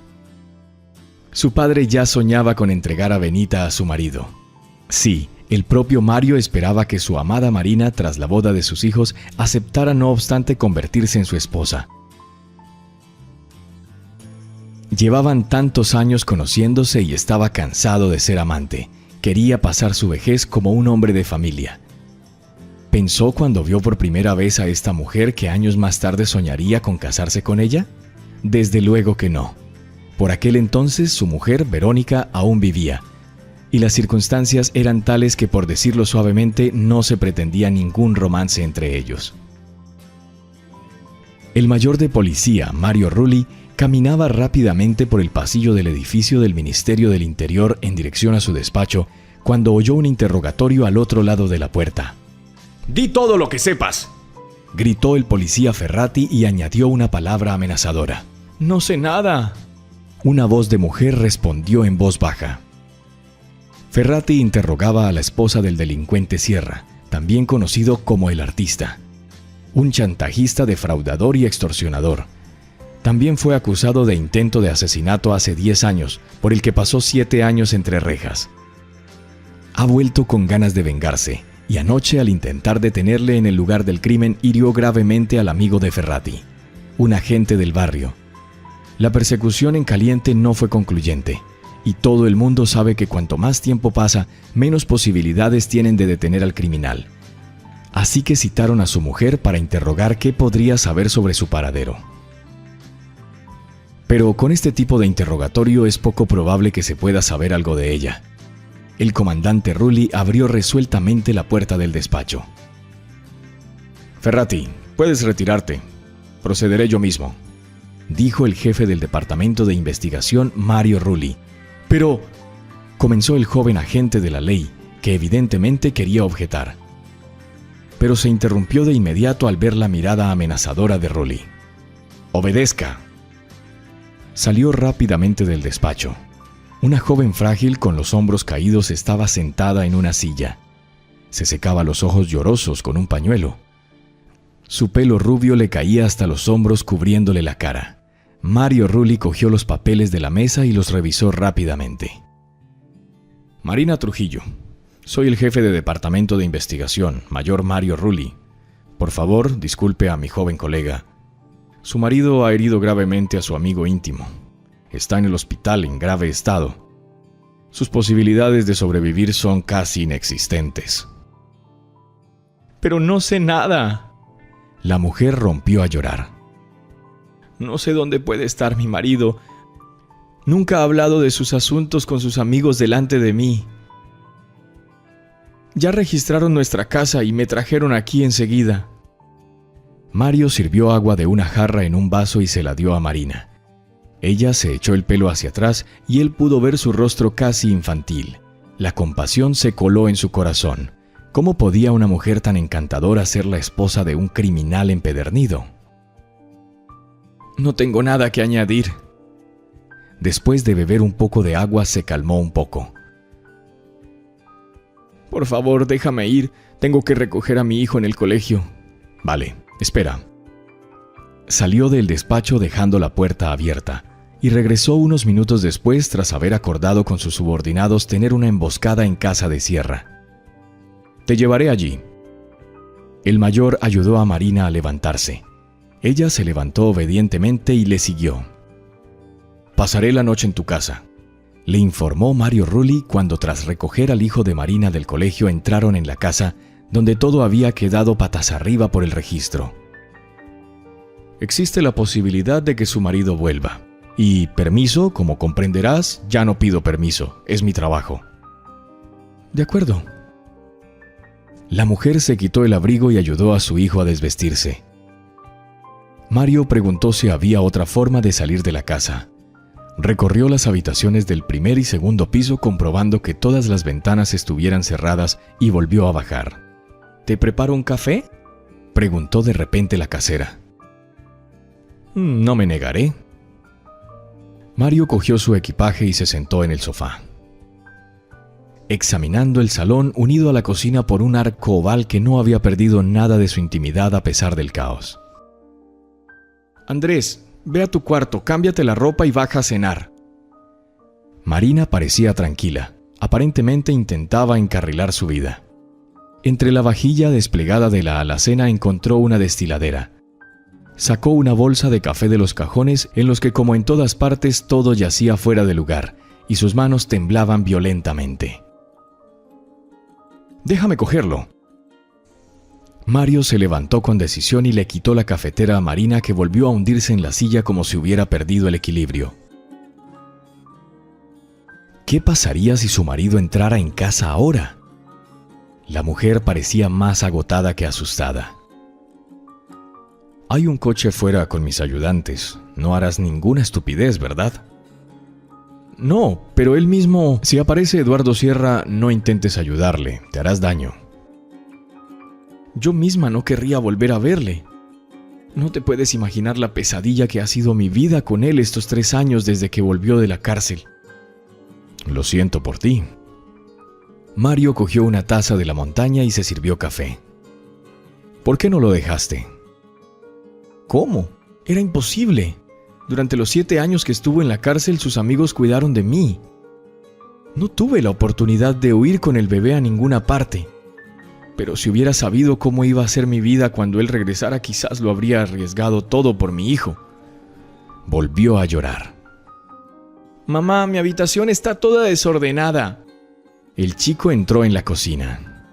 Su padre ya soñaba con entregar a Benita a su marido. Sí, el propio Mario esperaba que su amada Marina, tras la boda de sus hijos, aceptara no obstante convertirse en su esposa. Llevaban tantos años conociéndose y estaba cansado de ser amante. Quería pasar su vejez como un hombre de familia. ¿Pensó cuando vio por primera vez a esta mujer que años más tarde soñaría con casarse con ella? Desde luego que no. Por aquel entonces su mujer, Verónica, aún vivía, y las circunstancias eran tales que, por decirlo suavemente, no se pretendía ningún romance entre ellos. El mayor de policía, Mario Rulli, caminaba rápidamente por el pasillo del edificio del Ministerio del Interior en dirección a su despacho cuando oyó un interrogatorio al otro lado de la puerta. «Di todo lo que sepas». gritó el policía Ferrati y añadió una palabra amenazadora. «No sé nada». Una voz de mujer respondió en voz baja. Ferrati interrogaba a la esposa del delincuente Sierra, también conocido como el artista. Un chantajista, defraudador y extorsionador. También fue acusado de intento de asesinato hace 10 años, por el que pasó 7 años entre rejas. Ha vuelto con ganas de vengarse, y anoche, al intentar detenerle en el lugar del crimen, hirió gravemente al amigo de Ferrati, un agente del barrio. La persecución en caliente no fue concluyente, y todo el mundo sabe que cuanto más tiempo pasa, menos posibilidades tienen de detener al criminal. Así que citaron a su mujer para interrogar qué podría saber sobre su paradero. Pero con este tipo de interrogatorio es poco probable que se pueda saber algo de ella. El comandante Rulli abrió resueltamente la puerta del despacho. «Ferrati, puedes retirarte. Procederé yo mismo», dijo el jefe del departamento de investigación, Mario Rulli. «Pero», comenzó el joven agente de la ley, que evidentemente quería objetar. Pero se interrumpió de inmediato al ver la mirada amenazadora de Rulli. «Obedezca». Salió rápidamente del despacho. Una joven frágil con los hombros caídos estaba sentada en una silla. Se secaba los ojos llorosos con un pañuelo. Su pelo rubio le caía hasta los hombros cubriéndole la cara. Mario Rulli cogió los papeles de la mesa y los revisó rápidamente. «Marina Trujillo, soy el jefe de departamento de investigación, mayor Mario Rulli. Por favor, disculpe a mi joven colega. Su marido ha herido gravemente a su amigo íntimo. Está en el hospital en grave estado. Sus posibilidades de sobrevivir son casi inexistentes». «Pero no sé nada». La mujer rompió a llorar. «No sé dónde puede estar mi marido. Nunca ha hablado de sus asuntos con sus amigos delante de mí. Ya registraron nuestra casa y me trajeron aquí enseguida». Mario sirvió agua de una jarra en un vaso y se la dio a Marina. Ella se echó el pelo hacia atrás y él pudo ver su rostro casi infantil. La compasión se coló en su corazón. ¿Cómo podía una mujer tan encantadora ser la esposa de un criminal empedernido? «No tengo nada que añadir». Después de beber un poco de agua, se calmó un poco. «Por favor, déjame ir. Tengo que recoger a mi hijo en el colegio». «Vale, espera». Salió del despacho dejando la puerta abierta y regresó unos minutos después tras haber acordado con sus subordinados tener una emboscada en casa de Sierra. «Te llevaré allí». El mayor ayudó a Marina a levantarse. Ella se levantó obedientemente y le siguió. «Pasaré la noche en tu casa», le informó Mario Rulli cuando tras recoger al hijo de Marina del colegio entraron en la casa donde todo había quedado patas arriba por el registro. «Existe la posibilidad de que su marido vuelva. Y permiso, como comprenderás, ya no pido permiso, es mi trabajo». «De acuerdo». La mujer se quitó el abrigo y ayudó a su hijo a desvestirse. Mario preguntó si había otra forma de salir de la casa. Recorrió las habitaciones del primer y segundo piso comprobando que todas las ventanas estuvieran cerradas y volvió a bajar. «¿Te preparo un café?», preguntó de repente la casera. «No me negaré». Mario cogió su equipaje y se sentó en el sofá. Examinando el salón unido a la cocina por un arco oval que no había perdido nada de su intimidad a pesar del caos. «Andrés, ve a tu cuarto, cámbiate la ropa y baja a cenar». Marina parecía tranquila. Aparentemente intentaba encarrilar su vida. Entre la vajilla desplegada de la alacena encontró una destiladera. Sacó una bolsa de café de los cajones en los que, como en todas partes, todo yacía fuera de lugar, y sus manos temblaban violentamente. «Déjame cogerlo». Mario se levantó con decisión y le quitó la cafetera a Marina, que volvió a hundirse en la silla como si hubiera perdido el equilibrio. ¿Qué pasaría si su marido entrara en casa ahora? La mujer parecía más agotada que asustada. «Hay un coche fuera con mis ayudantes. No harás ninguna estupidez, ¿verdad?» «No, pero él mismo...» «Si aparece Eduardo Sierra, no intentes ayudarle. Te harás daño». yo misma no querría volver a verle. No te puedes imaginar la pesadilla que ha sido mi vida con él estos 3 años desde que volvió de la cárcel. Lo siento por ti. Mario cogió una taza de la montaña y se sirvió café. ¿Por qué no lo dejaste? ¿Cómo? Era imposible. Durante los 7 años que estuvo en la cárcel, sus amigos cuidaron de mí. No tuve la oportunidad de huir con el bebé a ninguna parte. Pero si hubiera sabido cómo iba a ser mi vida cuando él regresara, quizás lo habría arriesgado todo por mi hijo. Volvió a llorar. Mamá, mi habitación está toda desordenada. El chico entró en la cocina.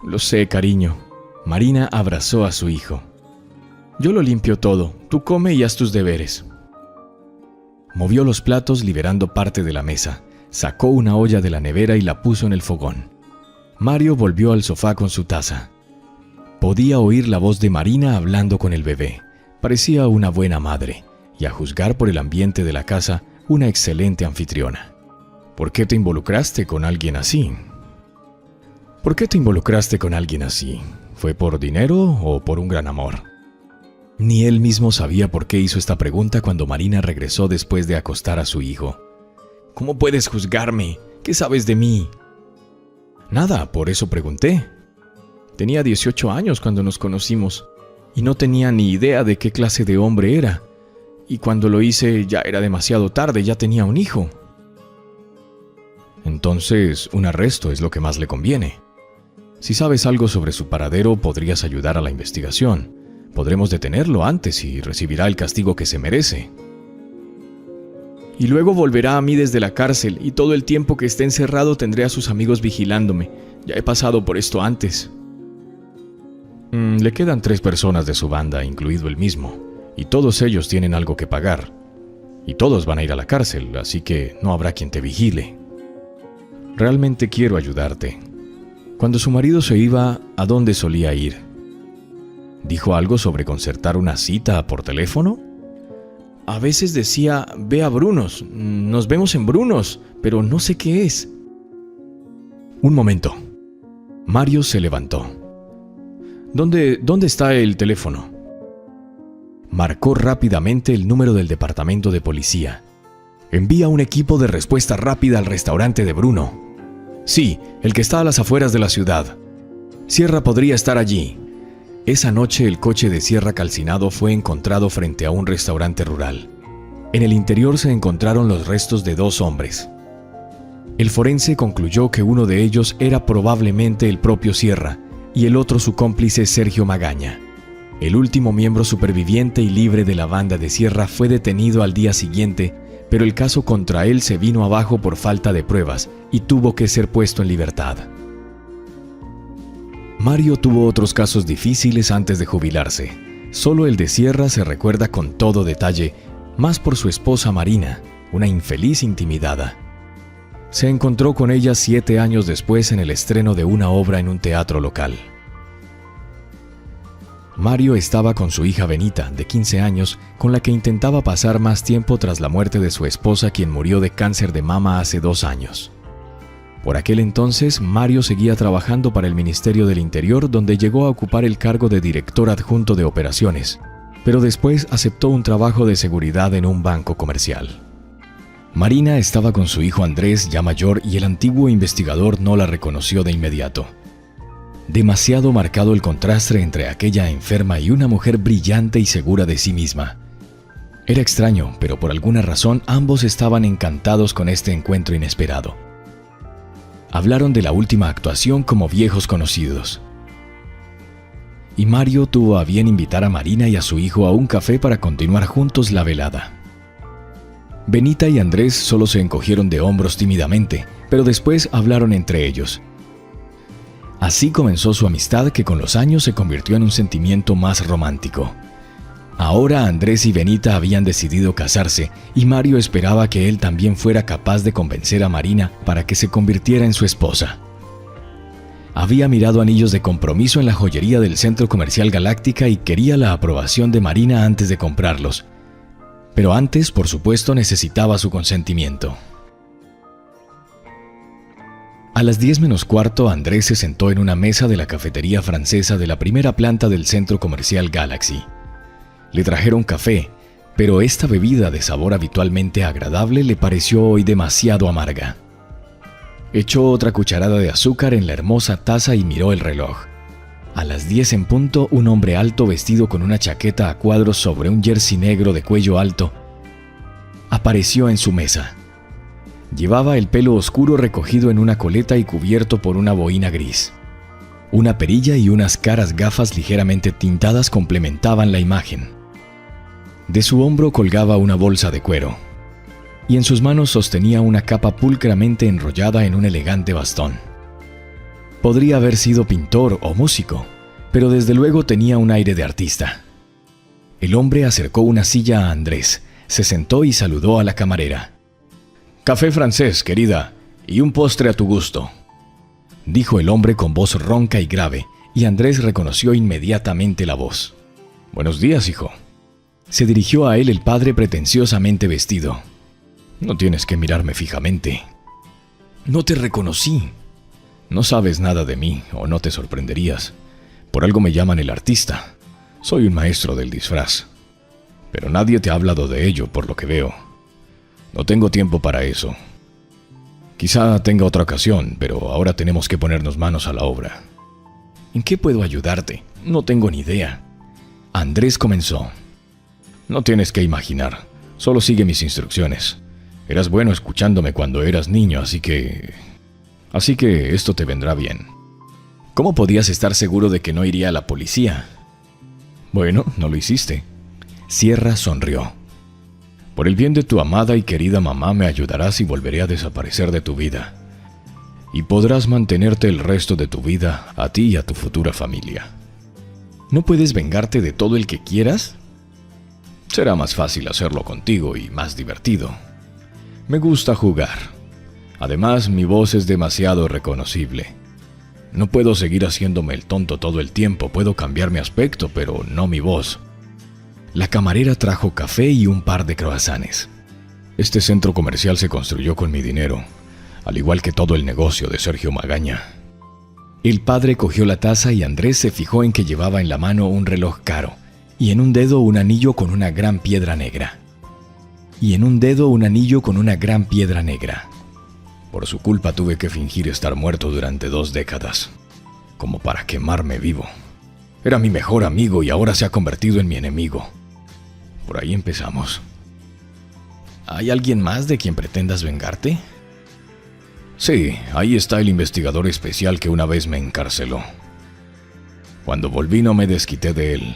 Lo sé, cariño. Marina abrazó a su hijo. Yo lo limpio todo. Tú come y haz tus deberes. Movió los platos liberando parte de la mesa. Sacó una olla de la nevera y la puso en el fogón. Mario volvió al sofá con su taza. Podía oír la voz de Marina hablando con el bebé. Parecía una buena madre, y a juzgar por el ambiente de la casa, una excelente anfitriona. ¿Por qué te involucraste con alguien así? ¿Por qué te involucraste con alguien así? ¿Fue por dinero o por un gran amor? Ni él mismo sabía por qué hizo esta pregunta cuando Marina regresó después de acostar a su hijo. ¿Cómo puedes juzgarme? ¿Qué sabes de mí? Nada, por eso pregunté. Tenía 18 años cuando nos conocimos y no tenía ni idea de qué clase de hombre era. Y cuando lo hice ya era demasiado tarde, ya tenía un hijo. Entonces, un arresto es lo que más le conviene. Si sabes algo sobre su paradero, podrías ayudar a la investigación. Podremos detenerlo antes y recibirá el castigo que se merece. Y luego volverá a mí desde la cárcel y todo el tiempo que esté encerrado tendré a sus amigos vigilándome. Ya he pasado por esto antes. Le quedan 3 personas de su banda, incluido él mismo, y todos ellos tienen algo que pagar. Y todos van a ir a la cárcel, así que no habrá quien te vigile. Realmente quiero ayudarte. Cuando su marido se iba, ¿a dónde solía ir? ¿Dijo algo sobre concertar una cita por teléfono? A veces decía, ve a Brunos, nos vemos en Brunos, pero no sé qué es. Un momento. Mario se levantó. ¿Dónde está el teléfono? Marcó rápidamente el número del departamento de policía. Envía un equipo de respuesta rápida al restaurante de Bruno. Sí, el que está a las afueras de la ciudad. Sierra podría estar allí. Esa noche el coche de Sierra calcinado fue encontrado frente a un restaurante rural. En el interior se encontraron los restos de 2 hombres. El forense concluyó que uno de ellos era probablemente el propio Sierra y el otro su cómplice Sergio Magaña. El último miembro superviviente y libre de la banda de Sierra fue detenido al día siguiente, pero el caso contra él se vino abajo por falta de pruebas y tuvo que ser puesto en libertad. Mario tuvo otros casos difíciles antes de jubilarse. Solo el de Sierra se recuerda con todo detalle, más por su esposa Marina, una infeliz intimidada. Se encontró con ella 7 años después en el estreno de una obra en un teatro local. Mario estaba con su hija Benita, de 15 años, con la que intentaba pasar más tiempo tras la muerte de su esposa, quien murió de cáncer de mama hace 2 años. Por aquel entonces, Mario seguía trabajando para el Ministerio del Interior, donde llegó a ocupar el cargo de director adjunto de operaciones, pero después aceptó un trabajo de seguridad en un banco comercial. Marina estaba con su hijo Andrés, ya mayor, y el antiguo investigador no la reconoció de inmediato. Demasiado marcado el contraste entre aquella enferma y una mujer brillante y segura de sí misma. Era extraño, pero por alguna razón ambos estaban encantados con este encuentro inesperado. Hablaron de la última actuación como viejos conocidos. Y Mario tuvo a bien invitar a Marina y a su hijo a un café para continuar juntos la velada. Benita y Andrés solo se encogieron de hombros tímidamente, pero después hablaron entre ellos. Así comenzó su amistad, que con los años se convirtió en un sentimiento más romántico. Ahora Andrés y Benita habían decidido casarse y Mario esperaba que él también fuera capaz de convencer a Marina para que se convirtiera en su esposa. Había mirado anillos de compromiso en la joyería del Centro Comercial Galáctica y quería la aprobación de Marina antes de comprarlos. Pero antes, por supuesto, necesitaba su consentimiento. A las 10 menos cuarto, Andrés se sentó en una mesa de la cafetería francesa de la primera planta del centro comercial Galaxy. Le trajeron café, pero esta bebida de sabor habitualmente agradable le pareció hoy demasiado amarga. Echó otra cucharada de azúcar en la hermosa taza y miró el reloj. A las 10 en punto, un hombre alto vestido con una chaqueta a cuadros sobre un jersey negro de cuello alto apareció en su mesa. Llevaba el pelo oscuro recogido en una coleta y cubierto por una boina gris. Una perilla y unas caras gafas ligeramente tintadas complementaban la imagen. De su hombro colgaba una bolsa de cuero, y en sus manos sostenía una capa pulcramente enrollada en un elegante bastón. Podría haber sido pintor o músico, pero desde luego tenía un aire de artista. El hombre acercó una silla a Andrés, se sentó y saludó a la camarera. «Café francés, querida, y un postre a tu gusto», dijo el hombre con voz ronca y grave, y Andrés reconoció inmediatamente la voz. «Buenos días, hijo». Se dirigió a él el padre pretenciosamente vestido. «No tienes que mirarme fijamente». «No te reconocí». «No sabes nada de mí, o no te sorprenderías. Por algo me llaman el artista. Soy un maestro del disfraz. Pero nadie te ha hablado de ello, por lo que veo. No tengo tiempo para eso. Quizá tenga otra ocasión, pero ahora tenemos que ponernos manos a la obra». «¿En qué puedo ayudarte? No tengo ni idea». Andrés comenzó. «No tienes que imaginar, solo sigue mis instrucciones. Eras bueno escuchándome cuando eras niño, así que esto te vendrá bien». «¿Cómo podías estar seguro de que no iría a la policía?» «Bueno, no lo hiciste». Sierra sonrió. «Por el bien de tu amada y querida mamá me ayudarás y volveré a desaparecer de tu vida. Y podrás mantenerte el resto de tu vida a ti y a tu futura familia». «¿No puedes vengarte de todo el que quieras?» «Será más fácil hacerlo contigo y más divertido. Me gusta jugar. Además, mi voz es demasiado reconocible. No puedo seguir haciéndome el tonto todo el tiempo. Puedo cambiar mi aspecto, pero no mi voz». La camarera trajo café y un par de croissants. «Este centro comercial se construyó con mi dinero, al igual que todo el negocio de Sergio Magaña». El padre cogió la taza y Andrés se fijó en que llevaba en la mano un reloj caro y en un dedo un anillo con una gran piedra negra. «Por su culpa tuve que fingir estar muerto durante 2 décadas, como para quemarme vivo. Era mi mejor amigo y ahora se ha convertido en mi enemigo. Por ahí empezamos». «¿Hay alguien más de quien pretendas vengarte?» «Sí, ahí está el investigador especial que una vez me encarceló. Cuando volví no me desquité de él,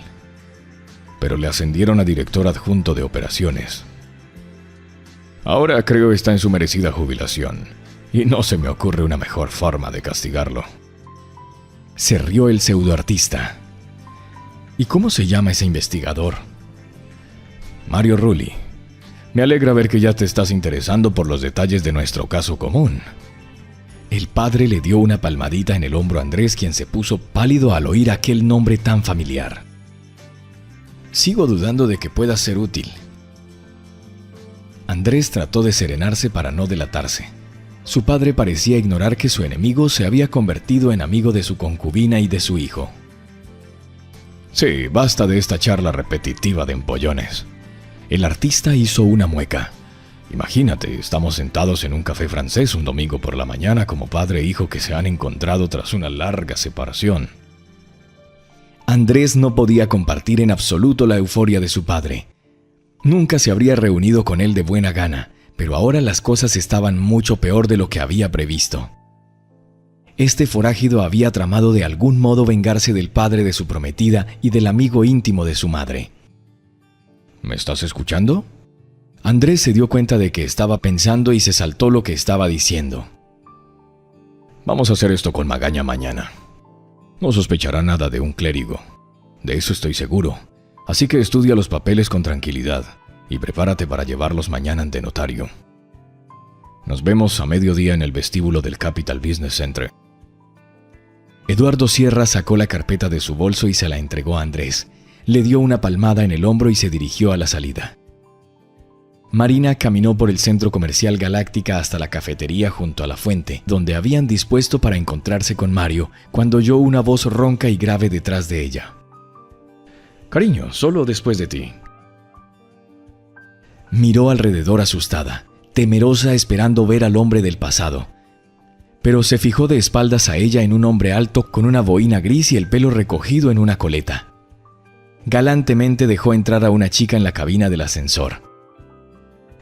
pero le ascendieron a director adjunto de operaciones. Ahora creo está en su merecida jubilación, y no se me ocurre una mejor forma de castigarlo». Se rió el pseudoartista. «¿Y cómo se llama ese investigador?» «Mario Rulli. Me alegra ver que ya te estás interesando por los detalles de nuestro caso común». El padre le dio una palmadita en el hombro a Andrés, quien se puso pálido al oír aquel nombre tan familiar. «Sigo dudando de que pueda ser útil». Andrés trató de serenarse para no delatarse. Su padre parecía ignorar que su enemigo se había convertido en amigo de su concubina y de su hijo. «Sí, basta de esta charla repetitiva de empollones». El artista hizo una mueca. «Imagínate, estamos sentados en un café francés un domingo por la mañana como padre e hijo que se han encontrado tras una larga separación». Andrés no podía compartir en absoluto la euforia de su padre. Nunca se habría reunido con él de buena gana, pero ahora las cosas estaban mucho peor de lo que había previsto. Este forajido había tramado de algún modo vengarse del padre de su prometida y del amigo íntimo de su madre. «¿Me estás escuchando?» Andrés se dio cuenta de que estaba pensando y se saltó lo que estaba diciendo. «Vamos a hacer esto con Magaña mañana. No sospechará nada de un clérigo. De eso estoy seguro. Así que estudia los papeles con tranquilidad y prepárate para llevarlos mañana ante notario. Nos vemos a mediodía en el vestíbulo del Capital Business Center». Eduardo Sierra sacó la carpeta de su bolso y se la entregó a Andrés. Le dio una palmada en el hombro y se dirigió a la salida. Marina caminó por el centro comercial Galáctica hasta la cafetería junto a la fuente, donde habían dispuesto para encontrarse con Mario, cuando oyó una voz ronca y grave detrás de ella. «Cariño, solo después de ti». Miró alrededor asustada, temerosa, esperando ver al hombre del pasado. Pero se fijó de espaldas a ella en un hombre alto con una boina gris y el pelo recogido en una coleta. Galantemente dejó entrar a una chica en la cabina del ascensor.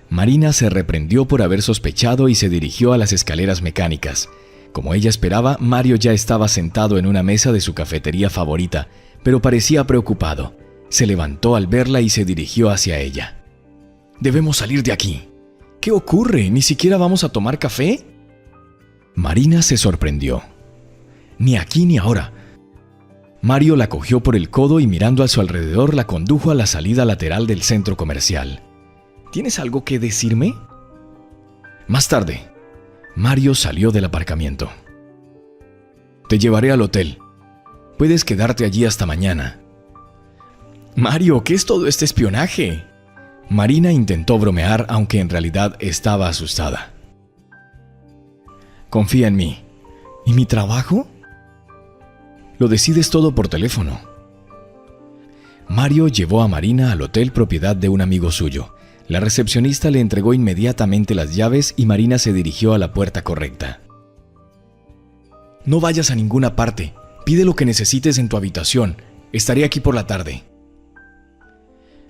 Marina se reprendió por haber sospechado y se dirigió a las escaleras mecánicas. Como ella esperaba, Mario ya estaba sentado en una mesa de su cafetería favorita, pero parecía preocupado. Se levantó al verla y se dirigió hacia ella. «Debemos salir de aquí». «¿Qué ocurre? ¿Ni siquiera vamos a tomar café?» Marina se sorprendió. «Ni aquí ni ahora». Mario la cogió por el codo y mirando a su alrededor la condujo a la salida lateral del centro comercial. «¿Tienes algo que decirme?» «Más tarde». Mario salió del aparcamiento. «Te llevaré al hotel. Puedes quedarte allí hasta mañana». «Mario, ¿qué es todo este espionaje?» Marina intentó bromear, aunque en realidad estaba asustada. «Confía en mí». «¿Y mi trabajo?» «Lo decides todo por teléfono». Mario llevó a Marina al hotel propiedad de un amigo suyo. La recepcionista le entregó inmediatamente las llaves y Marina se dirigió a la puerta correcta. «No vayas a ninguna parte. Pide lo que necesites en tu habitación. Estaré aquí por la tarde».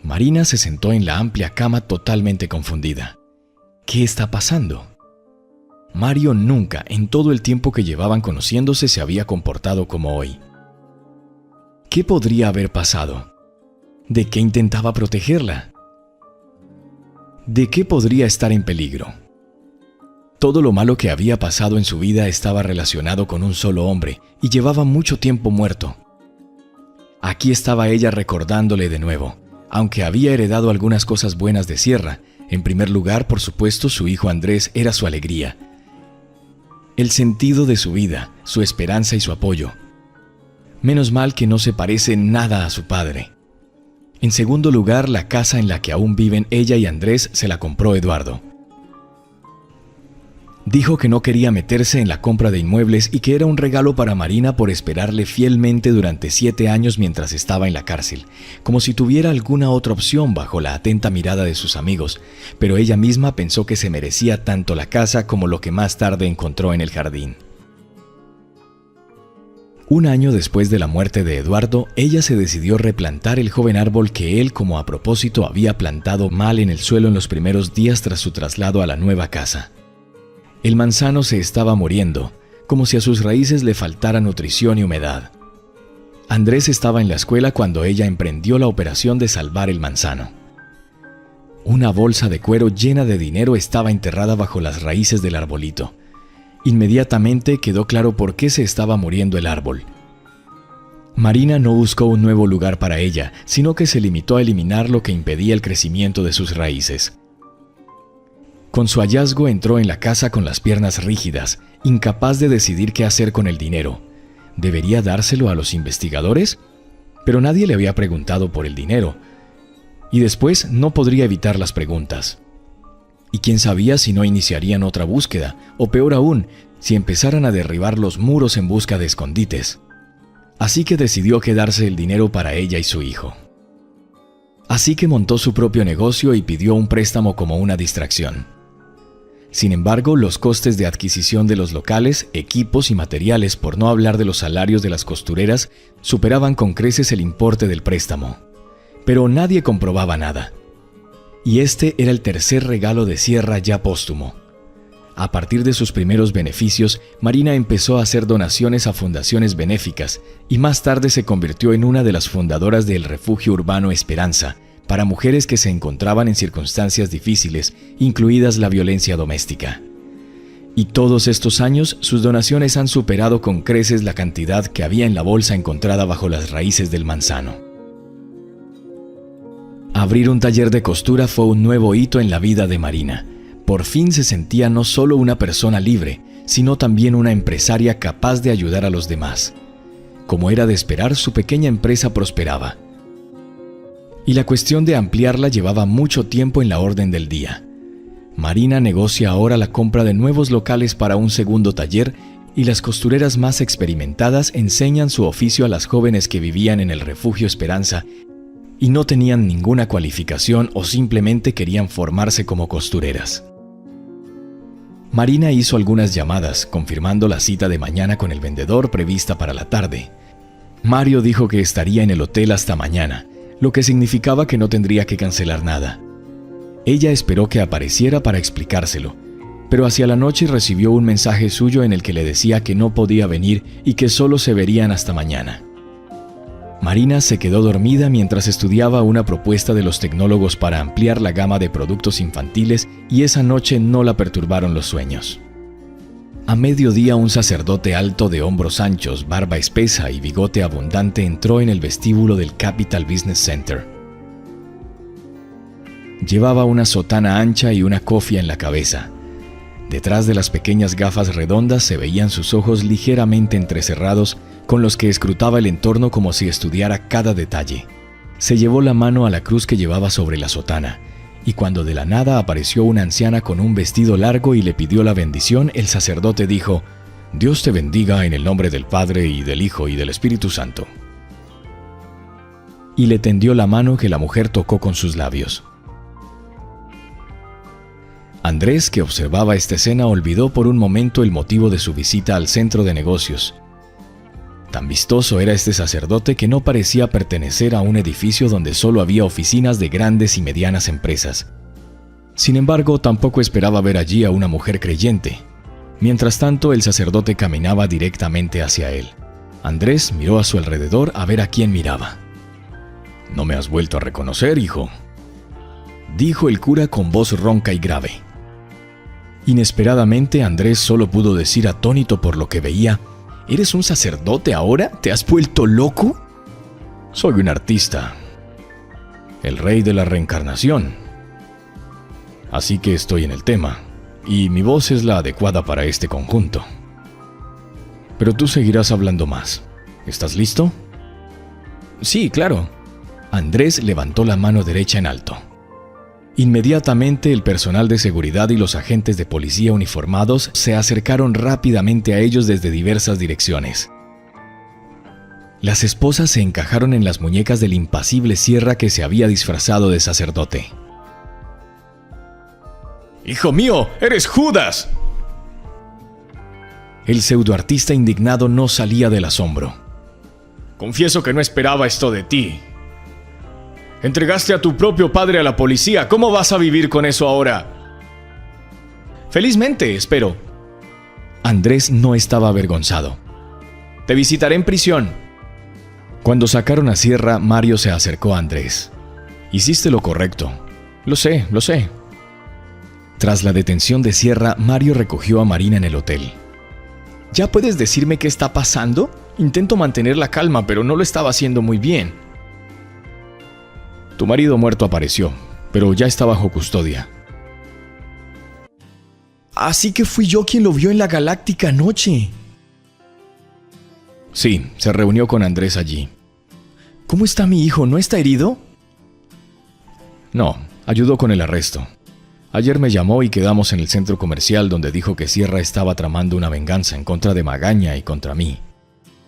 Marina se sentó en la amplia cama totalmente confundida. ¿Qué está pasando? Mario nunca, en todo el tiempo que llevaban conociéndose, se había comportado como hoy. ¿Qué podría haber pasado? ¿De qué intentaba protegerla? ¿De qué podría estar en peligro? Todo lo malo que había pasado en su vida estaba relacionado con un solo hombre y llevaba mucho tiempo muerto. Aquí estaba ella recordándole de nuevo, aunque había heredado algunas cosas buenas de Sierra. En primer lugar, por supuesto, su hijo Andrés era su alegría, el sentido de su vida, su esperanza y su apoyo. Menos mal que no se parece nada a su padre. En segundo lugar, la casa en la que aún viven ella y Andrés se la compró Eduardo. Dijo que no quería meterse en la compra de inmuebles y que era un regalo para Marina por esperarle fielmente durante 7 años mientras estaba en la cárcel, como si tuviera alguna otra opción bajo la atenta mirada de sus amigos, pero ella misma pensó que se merecía tanto la casa como lo que más tarde encontró en el jardín. Un año después de la muerte de Eduardo, ella se decidió replantar el joven árbol que él, como a propósito, había plantado mal en el suelo en los primeros días tras su traslado a la nueva casa. El manzano se estaba muriendo, como si a sus raíces le faltara nutrición y humedad. Andrés estaba en la escuela cuando ella emprendió la operación de salvar el manzano. Una bolsa de cuero llena de dinero estaba enterrada bajo las raíces del arbolito. Inmediatamente quedó claro por qué se estaba muriendo el árbol. Marina no buscó un nuevo lugar para ella, sino que se limitó a eliminar lo que impedía el crecimiento de sus raíces. Con su hallazgo entró en la casa con las piernas rígidas, incapaz de decidir qué hacer con el dinero. ¿Debería dárselo a los investigadores? Pero nadie le había preguntado por el dinero. Y después no podría evitar las preguntas. Y quién sabía si no iniciarían otra búsqueda, o peor aún, si empezaran a derribar los muros en busca de escondites. Así que decidió quedarse el dinero para ella y su hijo. Así que montó su propio negocio y pidió un préstamo como una distracción. Sin embargo, los costes de adquisición de los locales, equipos y materiales, por no hablar de los salarios de las costureras, superaban con creces el importe del préstamo. Pero nadie comprobaba nada. Y este era el tercer regalo de Sierra ya póstumo. A partir de sus primeros beneficios, Marina empezó a hacer donaciones a fundaciones benéficas y más tarde se convirtió en una de las fundadoras del refugio urbano Esperanza, para mujeres que se encontraban en circunstancias difíciles, incluidas la violencia doméstica. Y todos estos años, sus donaciones han superado con creces la cantidad que había en la bolsa encontrada bajo las raíces del manzano. Abrir un taller de costura fue un nuevo hito en la vida de Marina. Por fin se sentía no solo una persona libre, sino también una empresaria capaz de ayudar a los demás. Como era de esperar, su pequeña empresa prosperaba. y la cuestión de ampliarla llevaba mucho tiempo en la orden del día. Marina negocia ahora la compra de nuevos locales para un segundo taller y las costureras más experimentadas enseñan su oficio a las jóvenes que vivían en el Refugio Esperanza y no tenían ninguna cualificación o simplemente querían formarse como costureras. Marina hizo algunas llamadas, confirmando la cita de mañana con el vendedor prevista para la tarde. Mario dijo que estaría en el hotel hasta mañana, lo que significaba que no tendría que cancelar nada. Ella esperó que apareciera para explicárselo, pero hacia la noche recibió un mensaje suyo en el que le decía que no podía venir y que solo se verían hasta mañana. Marina se quedó dormida mientras estudiaba una propuesta de los tecnólogos para ampliar la gama de productos infantiles y esa noche no la perturbaron los sueños. A mediodía un sacerdote alto de hombros anchos, barba espesa y bigote abundante entró en el vestíbulo del Capital Business Center. Llevaba una sotana ancha y una cofia en la cabeza. Detrás de las pequeñas gafas redondas se veían sus ojos ligeramente entrecerrados con los que escrutaba el entorno como si estudiara cada detalle. Se llevó la mano a la cruz que llevaba sobre la sotana, y cuando de la nada apareció una anciana con un vestido largo y le pidió la bendición, el sacerdote dijo: «Dios te bendiga en el nombre del Padre y del Hijo y del Espíritu Santo». Y le tendió la mano que la mujer tocó con sus labios. Andrés, que observaba esta escena, olvidó por un momento el motivo de su visita al centro de negocios. Tan vistoso era este sacerdote que no parecía pertenecer a un edificio donde solo había oficinas de grandes y medianas empresas. Sin embargo, tampoco esperaba ver allí a una mujer creyente. Mientras tanto, el sacerdote caminaba directamente hacia él. Andrés miró a su alrededor a ver a quién miraba. «¿No me has vuelto a reconocer, hijo?», dijo el cura con voz ronca y grave. Inesperadamente, Andrés solo pudo decir, atónito por lo que veía: «¿Eres un sacerdote ahora? ¿Te has vuelto loco?». «Soy un artista, el rey de la reencarnación. Así que estoy en el tema, y mi voz es la adecuada para este conjunto. Pero tú seguirás hablando más. ¿Estás listo?». «Sí, claro». Andrés levantó la mano derecha en alto. Inmediatamente el personal de seguridad y los agentes de policía uniformados se acercaron rápidamente a ellos desde diversas direcciones. Las esposas se encajaron en las muñecas del impasible Sierra que se había disfrazado de sacerdote. «¡Hijo mío, eres Judas!». El pseudoartista indignado no salía del asombro. «Confieso que no esperaba esto de ti. Entregaste a tu propio padre a la policía. ¿Cómo vas a vivir con eso ahora?». «Felizmente, espero». Andrés no estaba avergonzado. «Te visitaré en prisión». Cuando sacaron a Sierra, Mario se acercó a Andrés. «Hiciste lo correcto». Lo sé. Tras la detención de Sierra, Mario recogió a Marina en el hotel. «¿Ya puedes decirme qué está pasando? Intento mantener la calma, pero no lo estaba haciendo muy bien». «Tu marido muerto apareció, pero ya está bajo custodia». «Así que fui yo quien lo vio en la Galáctica anoche». «Sí, se reunió con Andrés allí». «¿Cómo está mi hijo? ¿No está herido?». «No, ayudó con el arresto. Ayer me llamó y quedamos en el centro comercial donde dijo que Sierra estaba tramando una venganza en contra de Magaña y contra mí.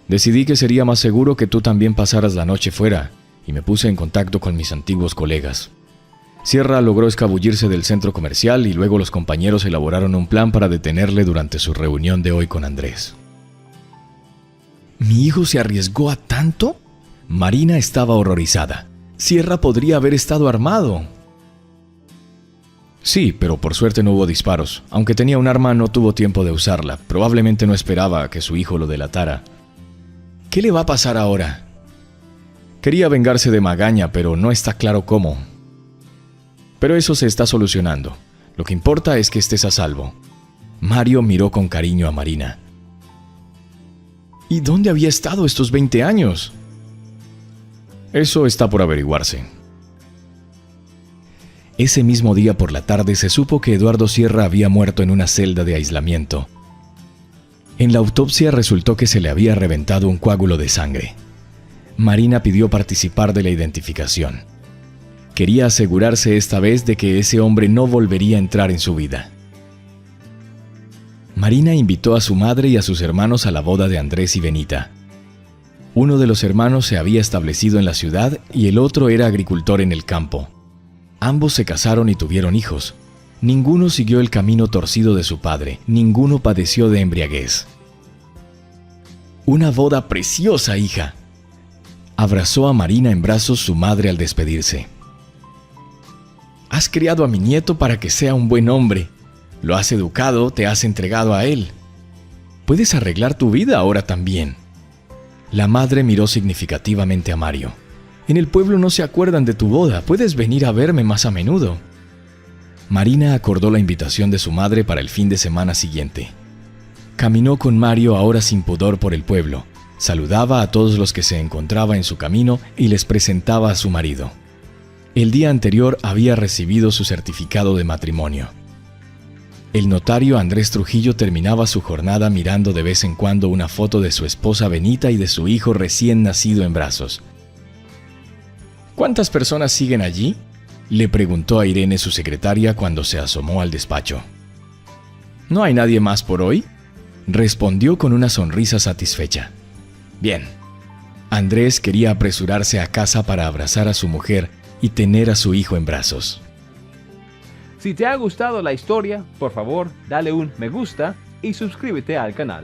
Decidí que sería más seguro que tú también pasaras la noche fuera y me puse en contacto con mis antiguos colegas. Sierra logró escabullirse del centro comercial y luego los compañeros elaboraron un plan para detenerle durante su reunión de hoy con Andrés». «¿Mi hijo se arriesgó a tanto?». Marina estaba horrorizada. «Sierra podría haber estado armado». «Sí, pero por suerte no hubo disparos. Aunque tenía un arma, no tuvo tiempo de usarla. Probablemente no esperaba que su hijo lo delatara». «¿Qué le va a pasar ahora?». «Quería vengarse de Magaña, pero no está claro cómo. Pero eso se está solucionando. Lo que importa es que estés a salvo». Mario miró con cariño a Marina. «¿Y dónde había estado estos 20 años?». «Eso está por averiguarse». Ese mismo día por la tarde se supo que Eduardo Sierra había muerto en una celda de aislamiento. En la autopsia resultó que se le había reventado un coágulo de sangre. Marina pidió participar de la identificación. Quería asegurarse esta vez de que ese hombre no volvería a entrar en su vida. Marina invitó a su madre y a sus hermanos a la boda de Andrés y Benita. Uno de los hermanos se había establecido en la ciudad y el otro era agricultor en el campo. Ambos se casaron y tuvieron hijos. Ninguno siguió el camino torcido de su padre, ninguno padeció de embriaguez. «Una boda preciosa, hija», abrazó a Marina en brazos su madre al despedirse. «Has criado a mi nieto para que sea un buen hombre. Lo has educado, te has entregado a él. Puedes arreglar tu vida ahora también». La madre miró significativamente a Mario. «En el pueblo no se acuerdan de tu boda. Puedes venir a verme más a menudo». Marina acordó la invitación de su madre para el fin de semana siguiente. Caminó con Mario ahora sin pudor por el pueblo. Saludaba a todos los que se encontraba en su camino y les presentaba a su marido. El día anterior había recibido su certificado de matrimonio. El notario Andrés Trujillo terminaba su jornada mirando de vez en cuando una foto de su esposa Benita y de su hijo recién nacido en brazos. «¿Cuántas personas siguen allí?», le preguntó a Irene, su secretaria, cuando se asomó al despacho. «¿No hay nadie más por hoy?», respondió con una sonrisa satisfecha. «Bien». Andrés quería apresurarse a casa para abrazar a su mujer y tener a su hijo en brazos. Si te ha gustado la historia, por favor, dale un me gusta y suscríbete al canal.